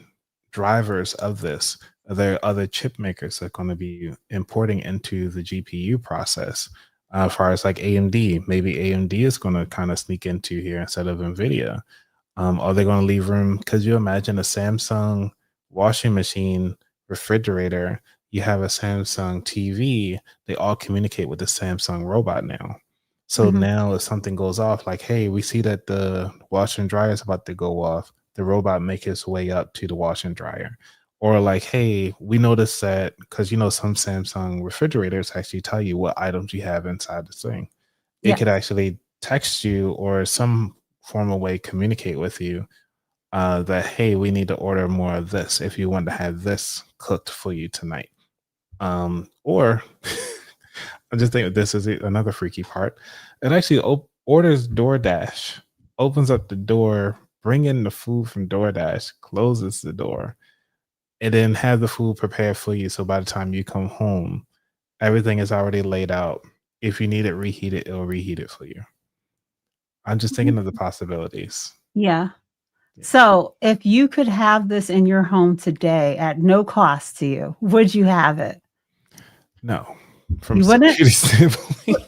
Speaker 1: drivers of this, are there other chip makers that are going to be importing into the GPU process? As far as like AMD, maybe AMD is going to kind of sneak into here instead of Nvidia. Are they going to leave room? Because you imagine a Samsung washing machine, refrigerator, you have a Samsung TV, they all communicate with the Samsung robot now. So
Speaker 2: mhm.
Speaker 1: now if something goes off, like, hey, we see that the washer and dryer is about to go off, the robot make its way up to the washer and dryer. Or like, hey, we noticed that because some Samsung refrigerators actually tell you what items you have inside the thing. It could
Speaker 2: Yes.
Speaker 1: actually text you or some form of way communicate with you that hey, we need to order more of this if you want to have this cooked for you tonight. Or I just think this is another freaky part. It actually orders DoorDash, opens up the door, bring in the food from DoorDash, closes the door, and then have the food prepared for you. So by the time you come home, everything is already laid out. If you need it reheated, it'll reheat it for you. I'm just thinking of the possibilities.
Speaker 2: Yeah.
Speaker 1: Yeah.
Speaker 2: So if you could have this in your home today at no cost to you, would you have it?
Speaker 1: No, from a
Speaker 2: You wouldn't?
Speaker 1: security standpoint,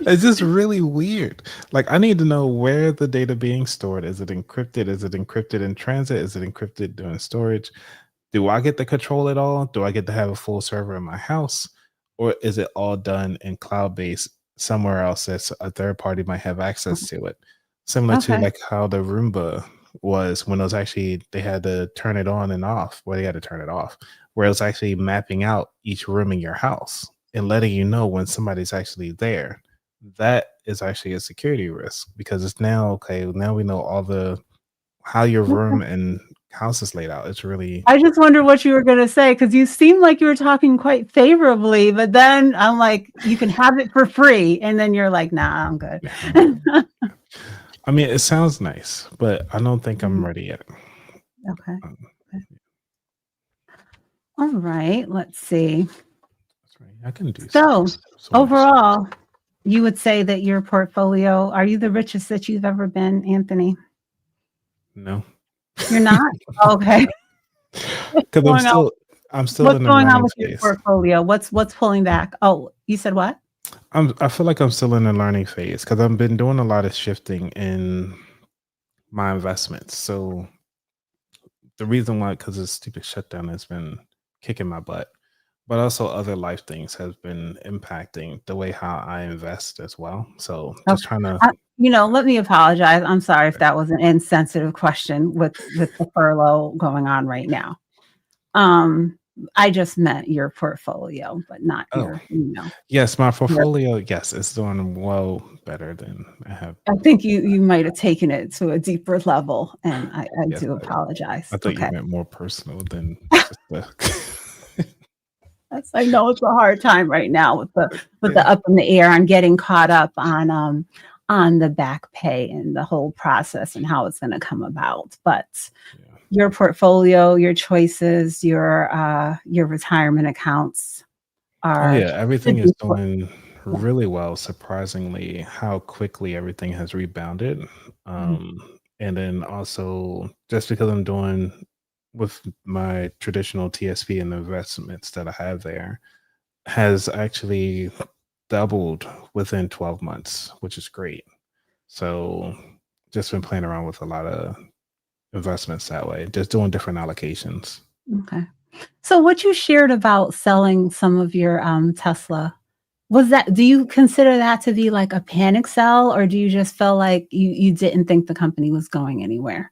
Speaker 1: it's just really weird. Like, I need to know where the data being stored. Is it encrypted? Is it encrypted in transit? Is it encrypted during storage? Do I get to control it all? Do I get to have a full server in my house? Or is it all done in cloud based somewhere else that's a third party might have access to it? Similar to
Speaker 2: Okay.
Speaker 1: like how the Roomba was when it was actually they had to turn it on and off. Well, they had to turn it off, where it was actually mapping out each room in your house and letting you know when somebody's actually there. That is actually a security risk because it's now okay. Now we know all the how your room and house is laid out. It's really
Speaker 2: I just wonder what you were going to say because you seem like you were talking quite favorably, but then I'm like, you can have it for free. And then you're like, nah, I'm good.
Speaker 1: I mean, it sounds nice, but I don't think I'm ready yet.
Speaker 2: Okay.
Speaker 1: Um,
Speaker 2: All right. Let's see.
Speaker 1: that's right. I can do
Speaker 2: So
Speaker 1: so much.
Speaker 2: overall, you would say that your portfolio, are you the richest that you've ever been, Anthony?
Speaker 1: No.
Speaker 2: You're not? Okay.
Speaker 1: Because I'm still
Speaker 2: What's
Speaker 1: in the
Speaker 2: going on
Speaker 1: learning
Speaker 2: with your
Speaker 1: phase.
Speaker 2: portfolio? What's pulling back? Oh, you said what?
Speaker 1: I feel like I'm still in the learning phase because I've been doing a lot of shifting in my investments. So the reason why, because the stupid shutdown has been kicking my butt, but also other life things has been impacting the way how I invest as well. So just trying to
Speaker 2: Let me apologize. I'm sorry if that was an insensitive question with the furlough going on right now. I just meant your portfolio, but not your,
Speaker 1: Yes, my portfolio, yes, it's doing well better than I have.
Speaker 2: I think you might have taken it to a deeper level, and I
Speaker 1: Yes,
Speaker 2: do apologize.
Speaker 1: I thought
Speaker 2: Okay.
Speaker 1: you meant more personal than just the
Speaker 2: Yes, I know it's a hard time right now with the up in the air on getting caught up on the back pay and the whole process and how it's going to come about. But your portfolio, your choices, your retirement accounts are
Speaker 1: everything is doing really well, surprisingly, how quickly everything has rebounded. And then also just because I'm doing with my traditional TSP and the investments that I have there has actually doubled within 12 months, which is great. So just been playing around with a lot of investments that way, just doing different allocations.
Speaker 2: Okay. So what you shared about selling some of your Tesla, do you consider that to be like a panic sell, or do you just feel like you didn't think the company was going anywhere?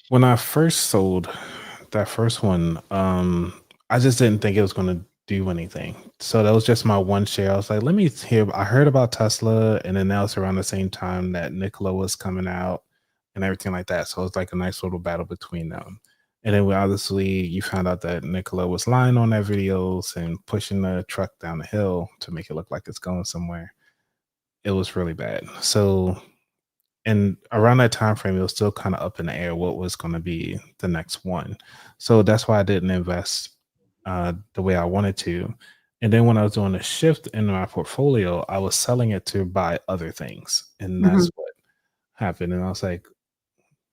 Speaker 1: When I first sold that first one, I just didn't think it was going to do anything. So that was just my one share. I was like, let me hear. I heard about Tesla, and then that was around the same time that Nikola was coming out and everything like that. So it's like a nice little battle between them. And then obviously you found out that Nikola was lying on their videos and pushing the truck down the hill to make it look like it's going somewhere. It was really bad. So, and around that time frame, it was still kind of up in the air what was going to be the next one. So that's why I didn't invest the way I wanted to. And then when I was doing a shift in my portfolio, I was selling it to buy other things, and that's what happened. And I was like,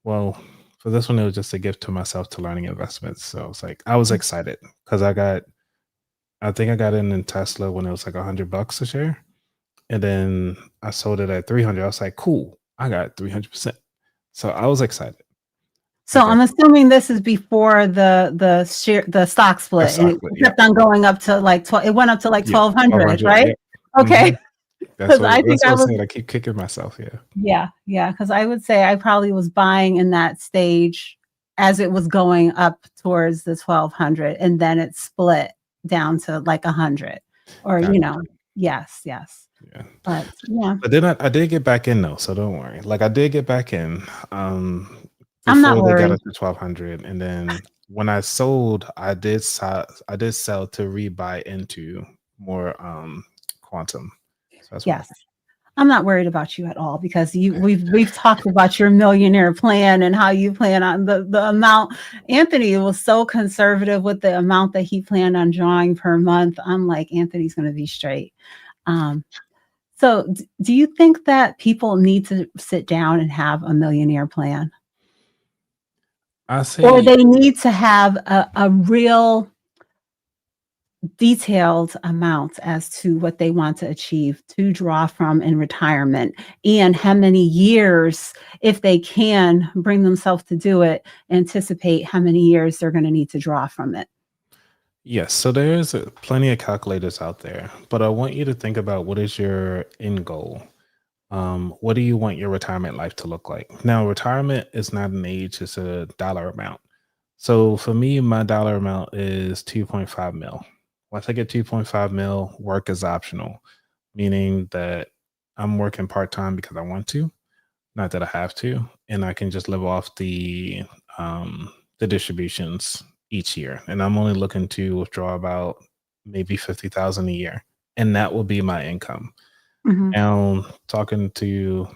Speaker 1: well, for this one, it was just a gift to myself to learning investments. So it's like I was excited because I think I got in Tesla when it was like $100 a share, and then I sold it at 300. I was like, cool, I got 300%. So I was excited.
Speaker 2: So I'm assuming this is before the stock split, and it kept on going up to like 12. It went up to like 1,200, right?
Speaker 1: Yep.
Speaker 2: Okay.
Speaker 1: That's what
Speaker 2: I think
Speaker 1: I was saying. I keep kicking myself.
Speaker 2: Yeah. Because I would say I probably was buying in that stage as it was going up towards the 1,200, and then it split down to like 100, or yes.
Speaker 1: Yeah.
Speaker 2: But yeah,
Speaker 1: But then I did get back in though, so don't worry. Like I did get back in
Speaker 2: I'm not
Speaker 1: before they got
Speaker 2: worried.
Speaker 1: up to 1,200, and then when I sold, I did sell to rebuy into more quantum. So that's
Speaker 2: Yes. I'm not worried about you at all because we've talked about your millionaire plan and how you plan on the amount. Anthony was so conservative with the amount that he planned on drawing per month. I'm like, Anthony's going to be straight. So do you think that people need to sit down and have a millionaire plan? Or they need to have a real detailed amount as to what they want to achieve to draw from in retirement, and how many years, if they can bring themselves to do it, anticipate how many years they're going to need to draw from it.
Speaker 1: Yes, so there's plenty of calculators out there, but I want you to think about what is your end goal. what do you want your retirement life to look like? Now, retirement is not an age, it's a dollar amount. So for me, my dollar amount is 2.5 mil. Once I get 2.5 mil, work is optional, meaning that I'm working part time because I want to, not that I have to, and I can just live off the distributions each year. And I'm only looking to withdraw about maybe 50,000 a year, and that will be my income.
Speaker 2: Mhm.
Speaker 1: Now, talking to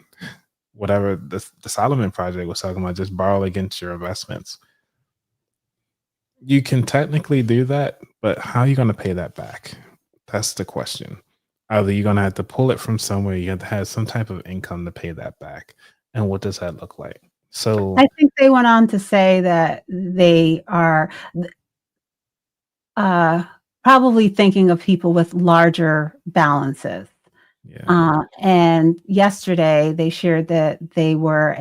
Speaker 1: whatever the Solomon Project was talking about, just borrow against your investments. You can technically do that, but how are you going to pay that back? That's the question. Either you're going to have to pull it from somewhere, you have to have some type of income to pay that back. And what does that look like? So,
Speaker 2: I think they went on to say that they are probably thinking of people with larger balances.
Speaker 1: yeah.
Speaker 2: And yesterday they shared that they were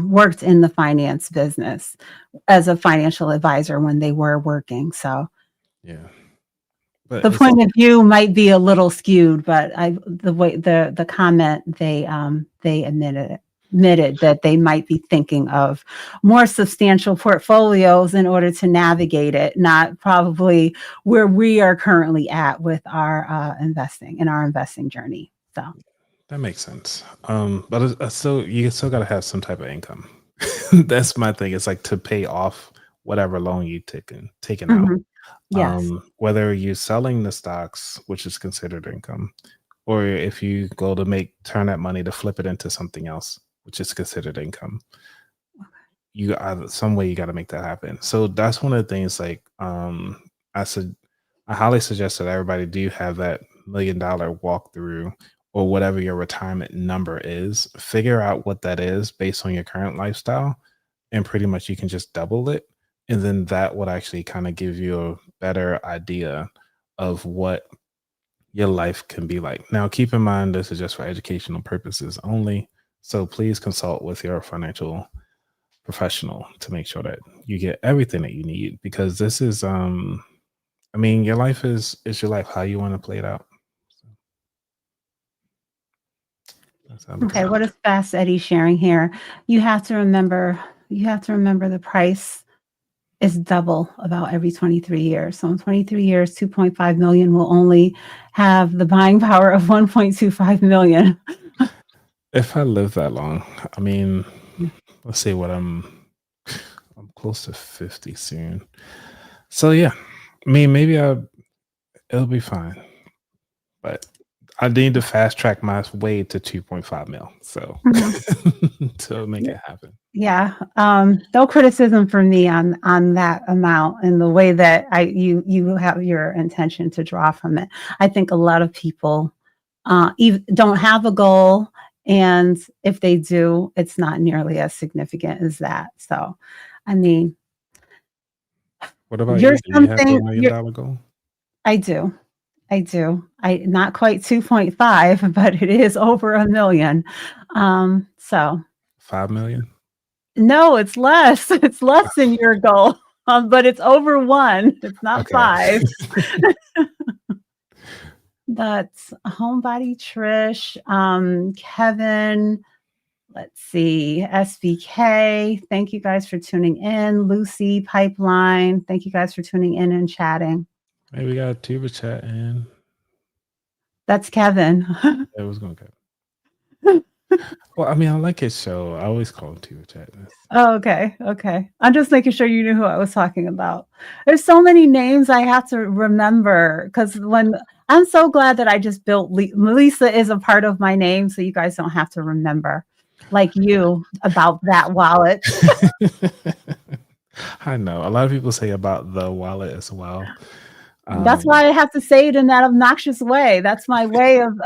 Speaker 2: worked in the finance business as a financial advisor when they were working. So
Speaker 1: Yeah. But
Speaker 2: the
Speaker 1: it's
Speaker 2: point of view might be a little skewed, but the way the comment they admitted that they might be thinking of more substantial portfolios in order to navigate it, not probably where we are currently at with our investing journey. So.
Speaker 1: that makes sense. But it's still you still got to have some type of income. That's my thing. It's like to pay off whatever loan you taken out.
Speaker 2: Mhm. Yes.
Speaker 1: Whether you're selling the stocks, which is considered income, or if you go to turn that money to flip it into something else, which is considered income. You some way you got to make that happen. So that's one of the things. Like I said, I highly suggest that everybody do have that $1 million walkthrough or whatever your retirement number is. Figure out what that is based on your current lifestyle, and pretty much you can just double it, and then that would actually kind of give you a better idea of what your life can be like. Now, keep in mind this is just for educational purposes only. So please consult with your financial professional to make sure that you get everything that you need, because this is I mean, your life is your life, how you want to play it out. So that's how I look at
Speaker 2: Okay,
Speaker 1: it.
Speaker 2: what is Fast Eddie sharing here? You have to remember the price is double about every 23 years. So in 23 years, 2.5 million will only have the buying power of 1.25 million.
Speaker 1: If I live that long, I mean, let's see what I'm close to 50 soon. So yeah, I mean, maybe it'll be fine, but I need to fast track my way to 2.5 mil. So
Speaker 2: Mhm.
Speaker 1: to make it happen.
Speaker 2: Yeah. No criticism from me on that amount and the way that you have your intention to draw from it. I think a lot of people don't have a goal, and if they do, it's not nearly as significant as that. So, I mean,
Speaker 1: What about
Speaker 2: you're
Speaker 1: you? Do you have a
Speaker 2: something.
Speaker 1: $1 million goal?
Speaker 2: I do. I do. I not quite 2.5, but it is over a million. So
Speaker 1: 5 million?
Speaker 2: no, it's less. It's less than your goal, but it's over one. It's not
Speaker 1: Okay.
Speaker 2: five. That's Homebody Trish, Kevin. Let's see, SBK. Thank you guys for tuning in. Lucy Pipeline. Thank you guys for tuning in and chatting.
Speaker 1: Maybe we got a tuba chat and
Speaker 2: That's Kevin.
Speaker 1: it was going to Well, I mean, I like his show. I always call him tuba chat.
Speaker 2: Oh, okay. Okay. I'm just making sure you knew who I was talking about. There's so many names I have to remember because when I'm so glad that I just built Melissa is a part of my name, so you guys don't have to remember like you about that wallet.
Speaker 1: I know. A lot of people say about the wallet as well.
Speaker 2: That's why I have to say it in that obnoxious way. That's my way of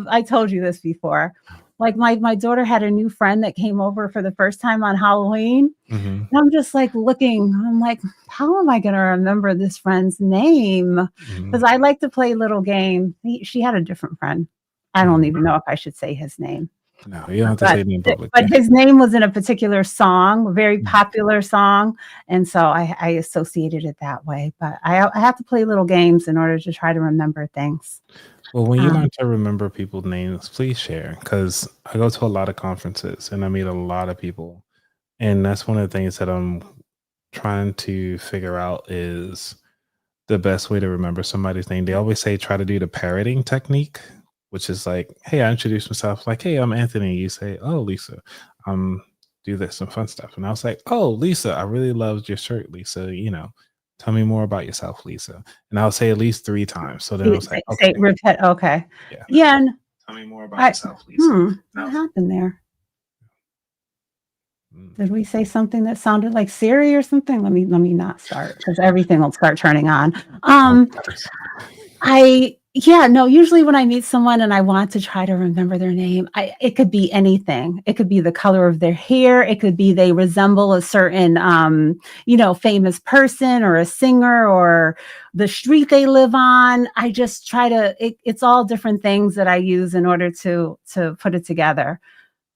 Speaker 2: I told you this before. Like my daughter had a new friend that came over for the first time on Halloween.
Speaker 1: Mhm,
Speaker 2: And I'm just like looking, I'm like, how am I going to remember this friend's name? Because
Speaker 1: mhm,
Speaker 2: I like to play little games. She had a different friend. I don't
Speaker 1: mhm.
Speaker 2: even know if I should say his name,
Speaker 1: No, you don't have to
Speaker 2: but
Speaker 1: say it in
Speaker 2: but
Speaker 1: publicly.
Speaker 2: his name was in a particular song, a very
Speaker 1: Mhm.
Speaker 2: popular song, and so I associated it that way. But I have to play little games in order to try to remember things.
Speaker 1: Well, when you
Speaker 2: Um,
Speaker 1: learn to remember people's names, please share because I go to a lot of conferences and I meet a lot of people. And that's one of the things that I'm trying to figure out is the best way to remember somebody's name. They always say try to do the parroting technique, which is like, hey, I introduce myself, like, hey, I'm Anthony. You say, oh, Lisa, do this some fun stuff. And I was like, oh, Lisa, I really loved your shirt, Lisa. Tell me more about yourself, Lisa. And I'll say at least 3 times. So then I was like,
Speaker 2: say
Speaker 1: okay,
Speaker 2: repeat. Okay.
Speaker 1: yeah.
Speaker 2: Yeah. And
Speaker 1: Tell me more about
Speaker 2: I,
Speaker 1: yourself, Lisa.
Speaker 2: what happened there?
Speaker 1: Mm.
Speaker 2: Did we say something that sounded like Siri or something? Let me not start because everything will start turning on.
Speaker 1: Oh, gosh.
Speaker 2: No, usually when I meet someone and I want to try to remember their name, it could be anything. It could be the color of their hair. It could be they resemble a certain, famous person or a singer or the street they live on. I just try to, it's all different things that I use in order to put it together.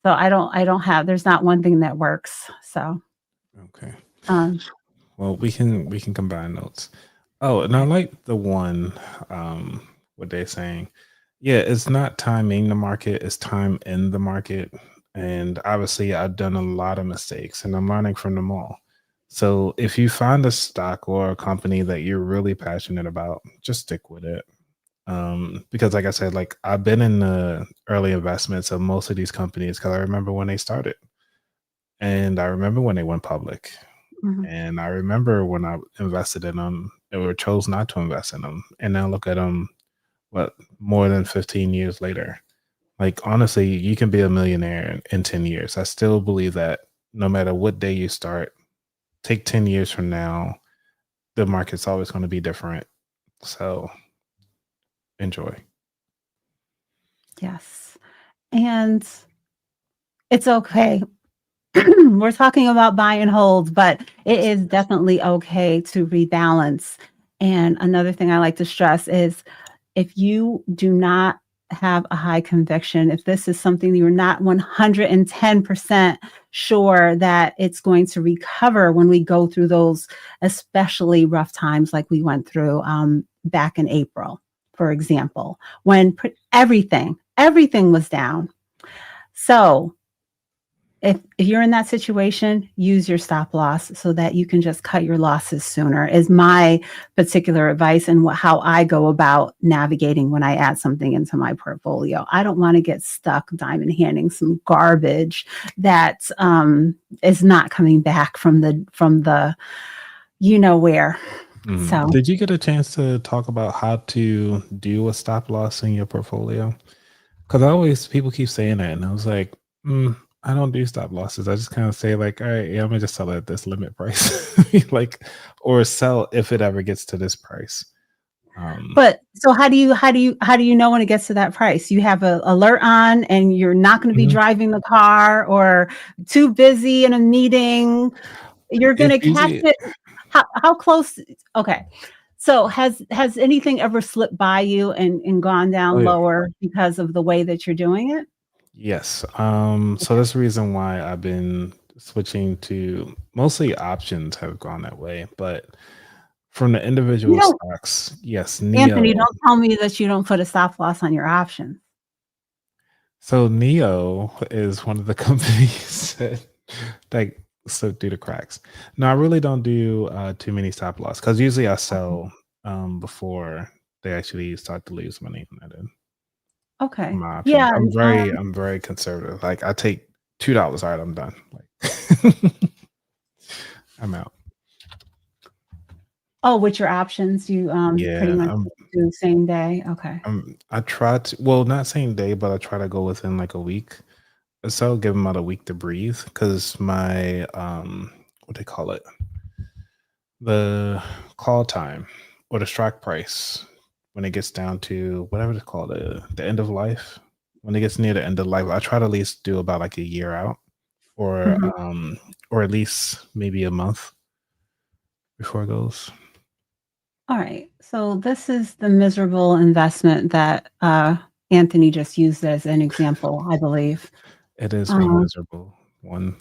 Speaker 2: So I don't have, there's not one thing that works. So,
Speaker 1: Okay.
Speaker 2: um,
Speaker 1: Well, we can combine notes. Oh, and I like the one what they're saying. Yeah, it's not timing the market, it's time in the market. And obviously I've done a lot of mistakes and I'm learning from them all. So if you find a stock or a company that you're really passionate about, just stick with it. Because like I said, like I've been in the early investments of most of these companies because I remember when they started and I remember when they went public.
Speaker 2: mhm.
Speaker 1: And I remember when I invested in them or chose not to invest in them. And now look at them, what, more than 15 years later. Like, honestly, you can be a millionaire in 10 years. I still believe that no matter what day you start, take 10 years from now, the market's always going to be different. So enjoy.
Speaker 2: Yes. And it's okay. We're talking about buy and hold, but it
Speaker 1: Yes.
Speaker 2: is definitely okay to rebalance. And another thing I like to stress is if you do not have a high conviction, if this is something you're not 110% sure that it's going to recover when we go through those especially rough times like we went through back in April, for example, when everything was down. So if you're in that situation, use your stop loss so that you can just cut your losses sooner is my particular advice and how I go about navigating when I add something into my portfolio. I don't want to get stuck diamond handing some garbage that is not coming back from the where. So
Speaker 1: Did you get a chance to talk about how to do a stop loss in your portfolio? Because people keep saying that, and I was like, I don't do stop losses. I just kind of say like, all right, yeah, I'm gonna just sell it at this limit price, like, or sell if it ever gets to this price.
Speaker 2: but so how do you know when it gets to that price? You have a alert on and you're not going to be
Speaker 1: Mhm.
Speaker 2: driving the car or too busy in a meeting. You're going
Speaker 1: It's
Speaker 2: to catch
Speaker 1: easy.
Speaker 2: it. How close? Okay. So has anything ever slipped by you and gone
Speaker 1: Oh
Speaker 2: down
Speaker 1: yeah,
Speaker 2: lower because of the way that you're doing it?
Speaker 1: yes. So that's the reason why I've been switching to mostly options have gone that way, but from the
Speaker 2: You
Speaker 1: individual
Speaker 2: don't,
Speaker 1: stocks, yes,
Speaker 2: Anthony,
Speaker 1: Neo.
Speaker 2: don't tell me that you don't put a stop loss on your options.
Speaker 1: So Neo is one of the companies that slip through the cracks. No, I really don't do too many stop loss because usually I sell before they actually start to lose money on that end.
Speaker 2: Okay.
Speaker 1: My options.
Speaker 2: Yeah.
Speaker 1: I'm very conservative. Like I take $2. All right, I'm done. Like I'm out.
Speaker 2: Oh, with your options, you pretty
Speaker 1: Yeah,
Speaker 2: much do same day. Okay.
Speaker 1: I try to, well, not same day, but I try to go within like a week. So give them about a week to breathe because my what they call it, the call time or the strike price when it gets down to whatever it's called, the end of life. When it gets near the end of life, I try to at least do about like a year out, or
Speaker 2: Mhm.
Speaker 1: or at least maybe a month before it goes.
Speaker 2: All right. So this is the miserable investment that Anthony just used as an example, I believe.
Speaker 1: It is one
Speaker 2: Um,
Speaker 1: miserable one.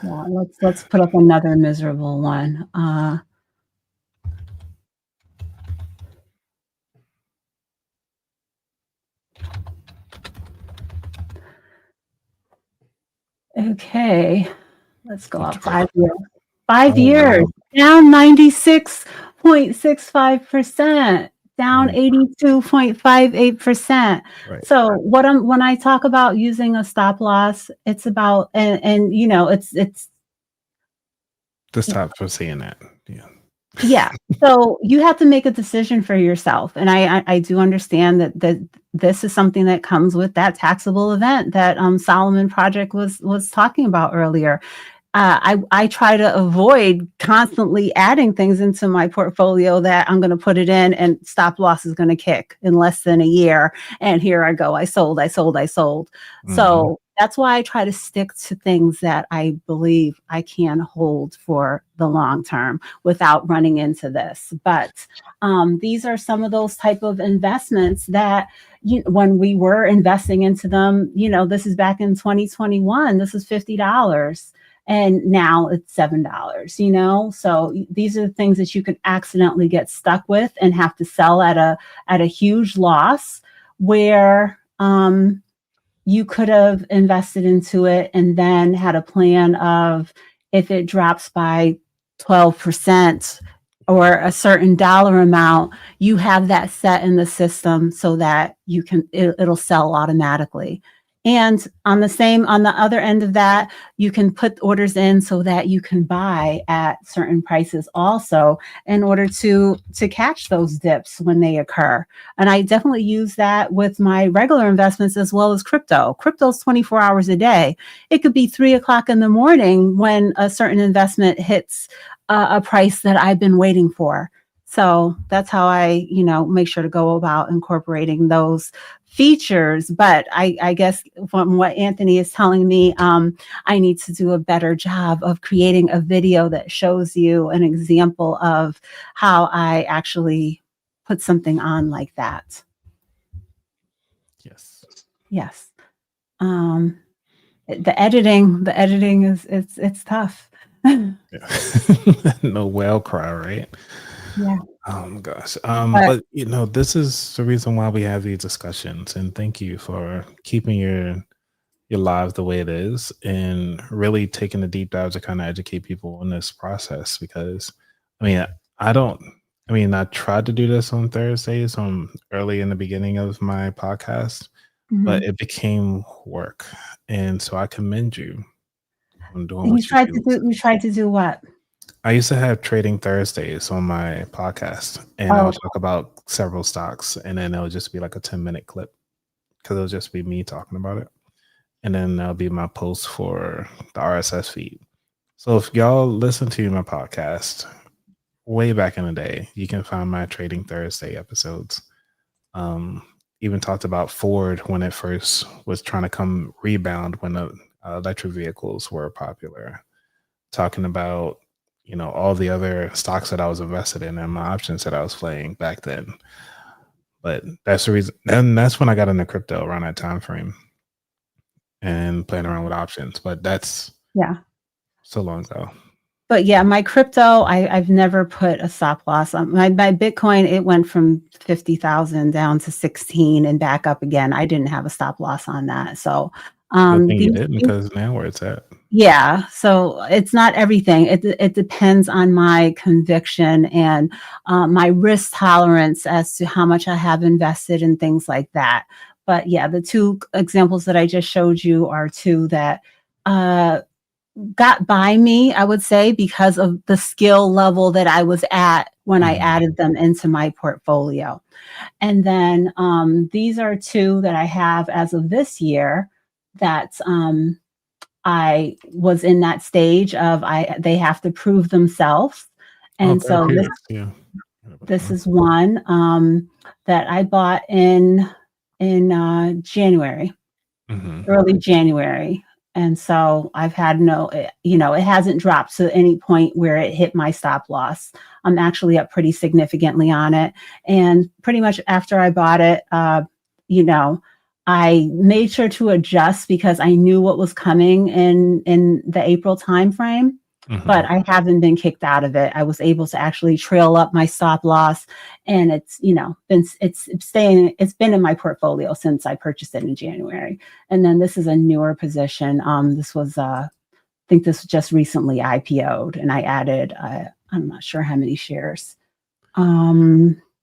Speaker 2: yeah, let's put up another miserable one. Okay, let's go up
Speaker 1: Interesting.
Speaker 2: 5 years. 5
Speaker 1: Oh,
Speaker 2: years,
Speaker 1: wow.
Speaker 2: down 96.65%, down
Speaker 1: Mm,
Speaker 2: 82.58%.
Speaker 1: right.
Speaker 2: So when I talk about using a stop loss, it's about and it's
Speaker 1: To stop from seeing that. Yeah.
Speaker 2: yeah. So you have to make a decision for yourself. And I do understand that this is something that comes with that taxable event that Solomon Project was talking about earlier. I try to avoid constantly adding things into my portfolio that I'm going to put it in and stop loss is going to kick in less than a year. And here I go. I sold, I sold, I sold.
Speaker 1: Mhm.
Speaker 2: So that's why I try to stick to things that I believe I can hold for the long term without running into this. But these are some of those type of investments that when we were investing into them, this is back in 2021, this is $50 and now it's $7, so these are the things that you can accidentally get stuck with and have to sell at a huge loss where you could have invested into it and then had a plan of if it drops by 12% or a certain dollar amount, you have that set in the system so that it'll sell automatically. And on the other end of that, you can put orders in so that you can buy at certain prices also in order to catch those dips when they occur. And I definitely use that with my regular investments as well as crypto. Crypto's 24 hours a day. It could be 3 o'clock in the morning when a certain investment hits a price that I've been waiting for. So that's how I, make sure to go about incorporating those features. But I guess from what Anthony is telling me, I need to do a better job of creating a video that shows you an example of how I actually put something on like that.
Speaker 1: Yes.
Speaker 2: Yes. Um, the editing is it's tough.
Speaker 1: Yeah. No whale cry, right?
Speaker 2: Yeah.
Speaker 1: Oh my gosh.
Speaker 2: But
Speaker 1: But this is the reason why we have these discussions. And thank you for keeping your lives the way it is and really taking the deep dive to kind of educate people in this process because I mean I don't I tried to do this on Thursdays early in the beginning of my podcast, but
Speaker 2: mhm.
Speaker 1: it became work. And so I commend you on doing
Speaker 2: You
Speaker 1: what you
Speaker 2: tried to
Speaker 1: do.
Speaker 2: do you tried to do what?
Speaker 1: I used to have trading Thursdays on my podcast, and I
Speaker 2: Oh,
Speaker 1: would talk about several stocks, and then it would just be like a 10-minute clip because it'll just be me talking about it. And then that'll be my post for the RSS feed. So if y'all listen to my podcast way back in the day, you can find my Trading Thursday episodes. Um, Even talked about Ford when it first was trying to come rebound when the electric vehicles were popular. Talking about all the other stocks that I was invested in and my options that I was playing back then. But that's the reason. And that's when I got into crypto around that time frame and playing around with options. But that's
Speaker 2: yeah.
Speaker 1: so long ago.
Speaker 2: But yeah, my crypto, I've never put a stop loss on my Bitcoin. It went from 50,000 down to 16 and back up again. I didn't have a stop loss on that. So,
Speaker 1: Good thing you
Speaker 2: these
Speaker 1: didn't because now where it's at.
Speaker 2: yeah, so it's not everything. It depends on my conviction and my risk tolerance as to how much I have invested and things like that. But yeah, the two examples that I just showed you are two that uh, got by me, I would say, because of the skill level that I was at when I
Speaker 1: Mhm.
Speaker 2: added them into my portfolio. And then these are two that I have as of this year that I was in that stage of they have to prove themselves.
Speaker 1: Oh,
Speaker 2: And so this
Speaker 1: therapeutics. Yeah. Forgot about that
Speaker 2: this
Speaker 1: one.
Speaker 2: is one that I bought in January,
Speaker 1: Mhm.
Speaker 2: early January. And so I've had it hasn't dropped to any point where it hit my stop loss. I'm actually up pretty significantly on it. And pretty much after I bought it, you know, I made sure to adjust because I knew what was coming in the April timeframe. but I haven't been kicked out of it. I was able to actually trail up my stop loss, and it's been in my portfolio since I purchased it in January. And then this is a newer position. This was I think this just recently IPO'd, and I added I'm not sure how many shares.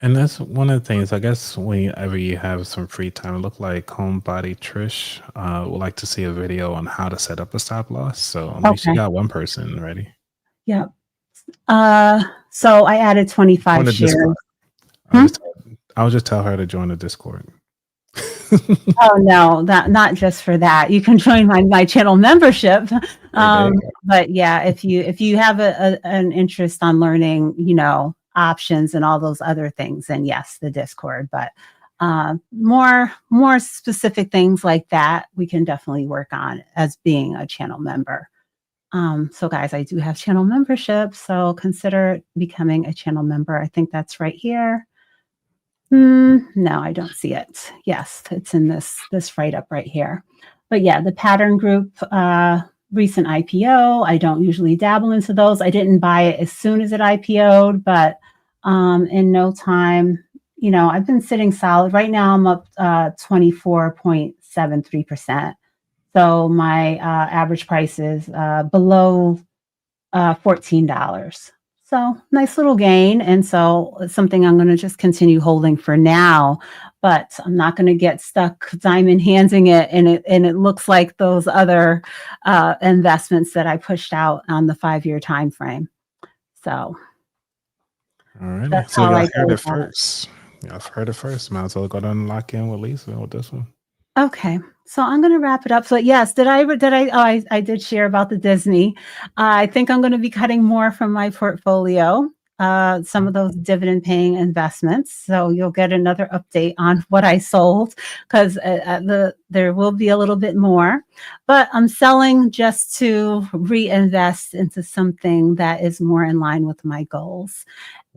Speaker 1: And that's one of the things, I guess, whenever you have some free time, it look like Homebody Trish would like to see a video on how to set up a stop loss. So at least you got one person ready.
Speaker 2: Yeah. So I added 25 shares.
Speaker 1: I'll just tell her to join the Discord.
Speaker 2: Oh no, not just for that. You can join my channel membership. But yeah, if you have an interest on learning, options and all those other things, then yes, the Discord. But more specific things like that, we can definitely work on as being a channel member. So guys, I do have channel membership, so consider becoming a channel member. I think that's right here. No, I don't see it. Yes, it's in this write-up right here. But yeah, the Pattern Group recent IPO. I don't usually dabble into those. I didn't buy it as soon as it IPO'd, but in no time, I've been sitting solid. Right now I'm up 24.73%. So my average price is below $14. So nice little gain. And so it's something I'm going to just continue holding for now, but I'm not going to get stuck diamond handing it. And it looks like those other investments that I pushed out on the 5-year time frame. So.
Speaker 1: All right. So y'all heard it first. Y'all heard it first. Might as well go down and lock in with Lisa with this one.
Speaker 2: Okay. So I'm going to wrap it up. So yes, I did share about the Disney. I think I'm going to be cutting more from my portfolio, some of those dividend paying investments. So you'll get another update on what I sold, because there will be a little bit more, but I'm selling just to reinvest into something that is more in line with my goals.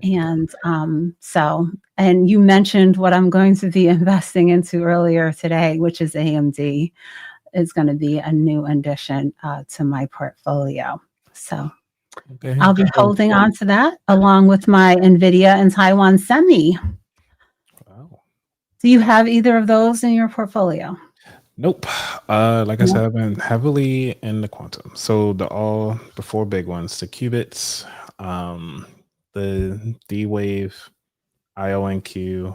Speaker 2: And and you mentioned what I'm going to be investing into earlier today, which is AMD, is going to be a new addition to my portfolio. So I'll be holding on to that along with my NVIDIA and Taiwan Semi. Wow. Do you have either of those in your portfolio?
Speaker 1: Nope. Like I said, I've been heavily in the quantum. So the 4 big ones, the qubits, the D-Wave, IONQ,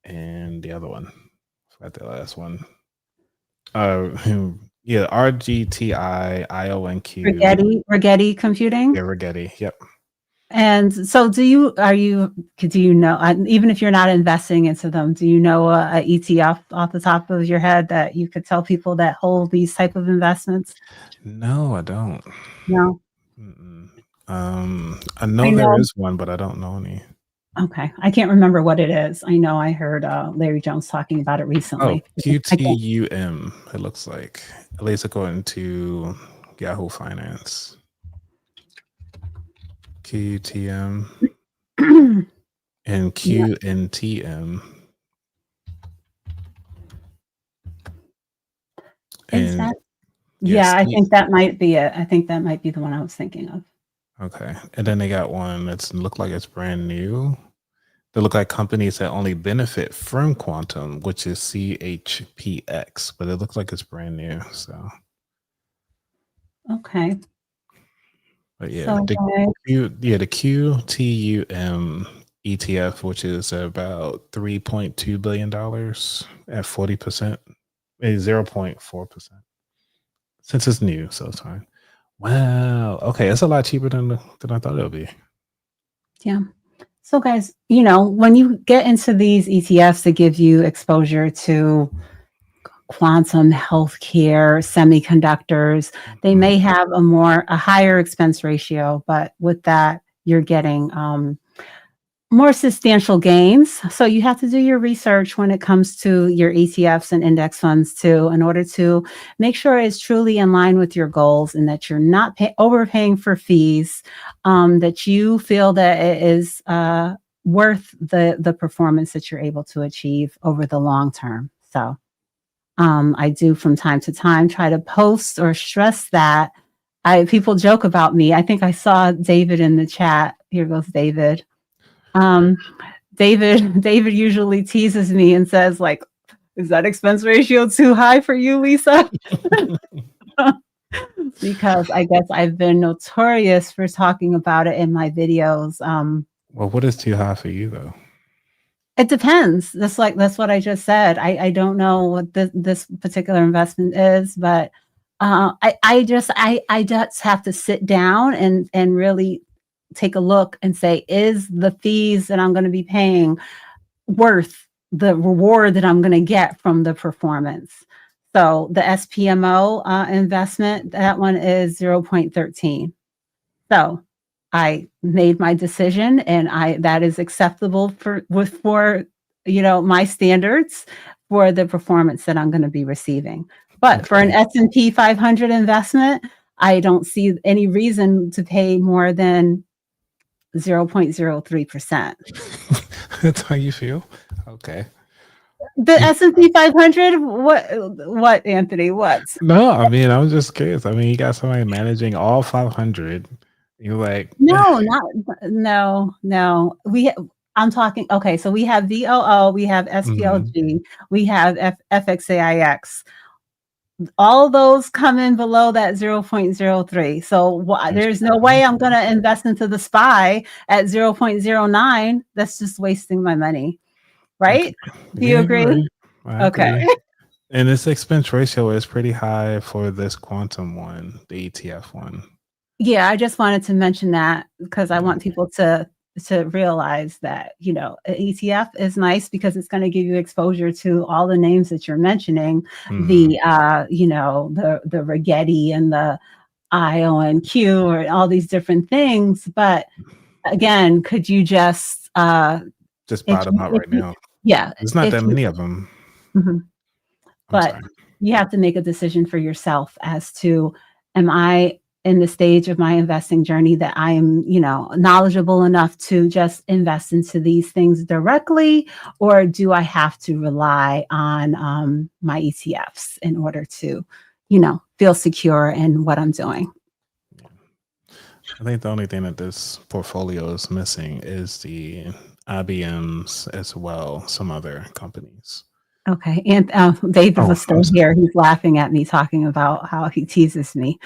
Speaker 1: and the other one. I forgot the last one. Yeah, RGTI, IONQ.
Speaker 2: Rigetti Computing?
Speaker 1: Yeah, Rigetti. Yep.
Speaker 2: And so do you know, even if you're not investing into them, do you know a ETF off the top of your head that you could tell people that hold these type of investments?
Speaker 1: No, I don't.
Speaker 2: No.
Speaker 1: I know there is one, but I don't know any.
Speaker 2: Okay. I can't remember what it is. I know I heard Larry Jones talking about it recently.
Speaker 1: Oh, QTUM, it looks like, at least according to Yahoo Finance. QTM and QNTM.
Speaker 2: And I think that might be it. I think that might be the one I was thinking of.
Speaker 1: Okay. And then they got one that's look like it's brand new. They look like companies that only benefit from quantum, which is CHPX, but it looks like it's brand new. So
Speaker 2: okay.
Speaker 1: But yeah, the QTUM ETF, which is about $3.2 billion at 40%, 0.4%. Since it's new, so it's fine. Wow. Okay, it's a lot cheaper than I thought it would be.
Speaker 2: Yeah. So guys, when you get into these ETFs that give you exposure to quantum, healthcare, semiconductors, they may have a higher expense ratio, but with that, you're getting more substantial gains. So you have to do your research when it comes to your ETFs and index funds too, in order to make sure it's truly in line with your goals and that you're not overpaying for fees, that you feel that it is worth the performance that you're able to achieve over the long term. So I do from time to time try to post or stress that People joke about me. I think I saw David in the chat. Here goes David. David usually teases me and says, like, is that expense ratio too high for you, Lisa? Because I guess I've been notorious for talking about it in my videos.
Speaker 1: Well, what is too high for you though?
Speaker 2: It depends. That's what I just said. I don't know what this particular investment is, but I just have to sit down and really take a look and say, is the fees that I'm going to be paying worth the reward that I'm going to get from the performance? So the SPMO investment, that one is 0.13. So I made my decision, and that is acceptable for my standards for the performance that I'm going to be receiving. But for an S&P 500 investment, I don't see any reason to pay more than 0.03%.
Speaker 1: That's how you feel? Okay.
Speaker 2: The S&P 500, what, Anthony? What?
Speaker 1: No, I mean, I was just curious. I mean, you got somebody managing all 500. You're like,
Speaker 2: No. I'm talking, okay, so we have VOO, we have SPLG, we have FXAIX. All those come in below that 0.03. So there's no way I'm going to invest into the SPY at 0.09. That's just wasting my money. Right?
Speaker 1: Okay.
Speaker 2: Do you agree?
Speaker 1: Okay. And this expense ratio is pretty high for this quantum one, the ETF one.
Speaker 2: Yeah, I just wanted to mention that because I want people to realize that, an ETF is nice because it's going to give you exposure to all the names that you're mentioning, the Rigetti and the IONQ or all these different things. But again, could you just
Speaker 1: bottom out right now?
Speaker 2: Yeah.
Speaker 1: There's not that many of them.
Speaker 2: Mm-hmm. But you have to make a decision for yourself as to, am I in the stage of my investing journey that I am, knowledgeable enough to just invest into these things directly, or do I have to rely on my ETFs in order to, feel secure in what I'm doing?
Speaker 1: I think the only thing that this portfolio is missing is the IBMs as well, some other companies.
Speaker 2: Okay. And David was still here. He's laughing at me talking about how he teases me.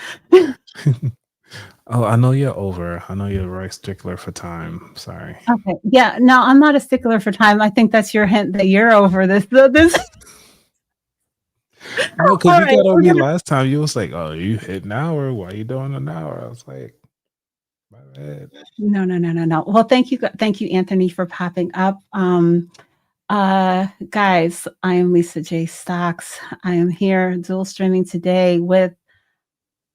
Speaker 1: Oh, I know you're over. I know you're a very stickler for time. Sorry.
Speaker 2: Okay. Yeah. No, I'm not a stickler for time. I think that's your hint that you're over this.
Speaker 1: No, because you got on me last time. You was like, "Oh, you hit an hour. Why are you doing an hour?" I was like, "My bad."
Speaker 2: No. Well, thank you, Anthony, for popping up. Guys, I am Lisa J. Stocks. I am here dual streaming today with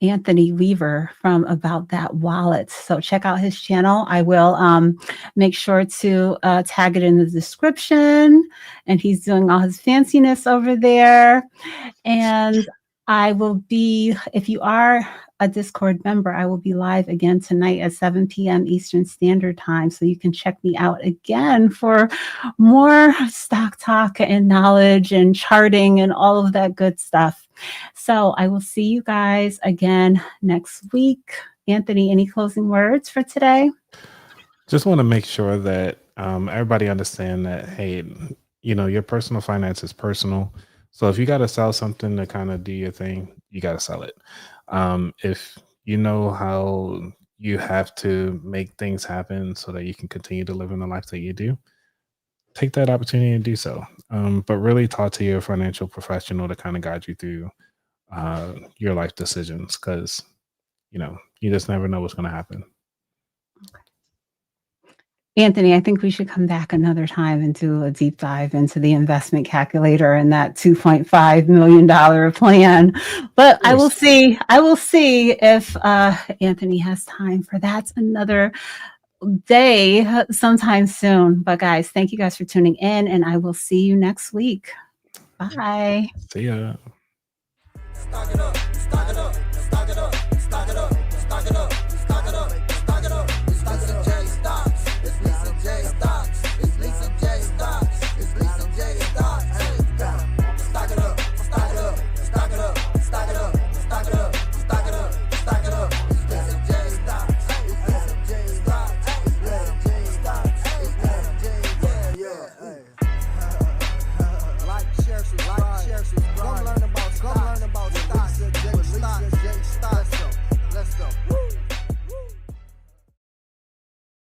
Speaker 2: Anthony Weaver from About That Wallet. So check out his channel. I will make sure to tag it in the description. And he's doing all his fanciness over there. And I will be, if you are a Discord member, I will be live again tonight at 7 p.m. Eastern Standard Time. So you can check me out again for more stock talk and knowledge and charting and all of that good stuff. So I will see you guys again next week. Anthony, any closing words for today?
Speaker 1: Just want to make sure that everybody understand that, hey, your personal finance is personal. So if you got to sell something to kind of do your thing, you got to sell it. If you know how you have to make things happen so that you can continue to live in the life that you do, take that opportunity and do so. But really talk to your financial professional to kind of guide you through your life decisions, because, you just never know what's going to happen.
Speaker 2: Anthony, I think we should come back another time and do a deep dive into the investment calculator and that $2.5 million plan. But I will see if Anthony has time for that another day sometime soon. But guys, thank you guys for tuning in, and I will see you next week. Bye.
Speaker 1: See ya.
Speaker 4: Stock it up, stock it up, stock it up, stock it up.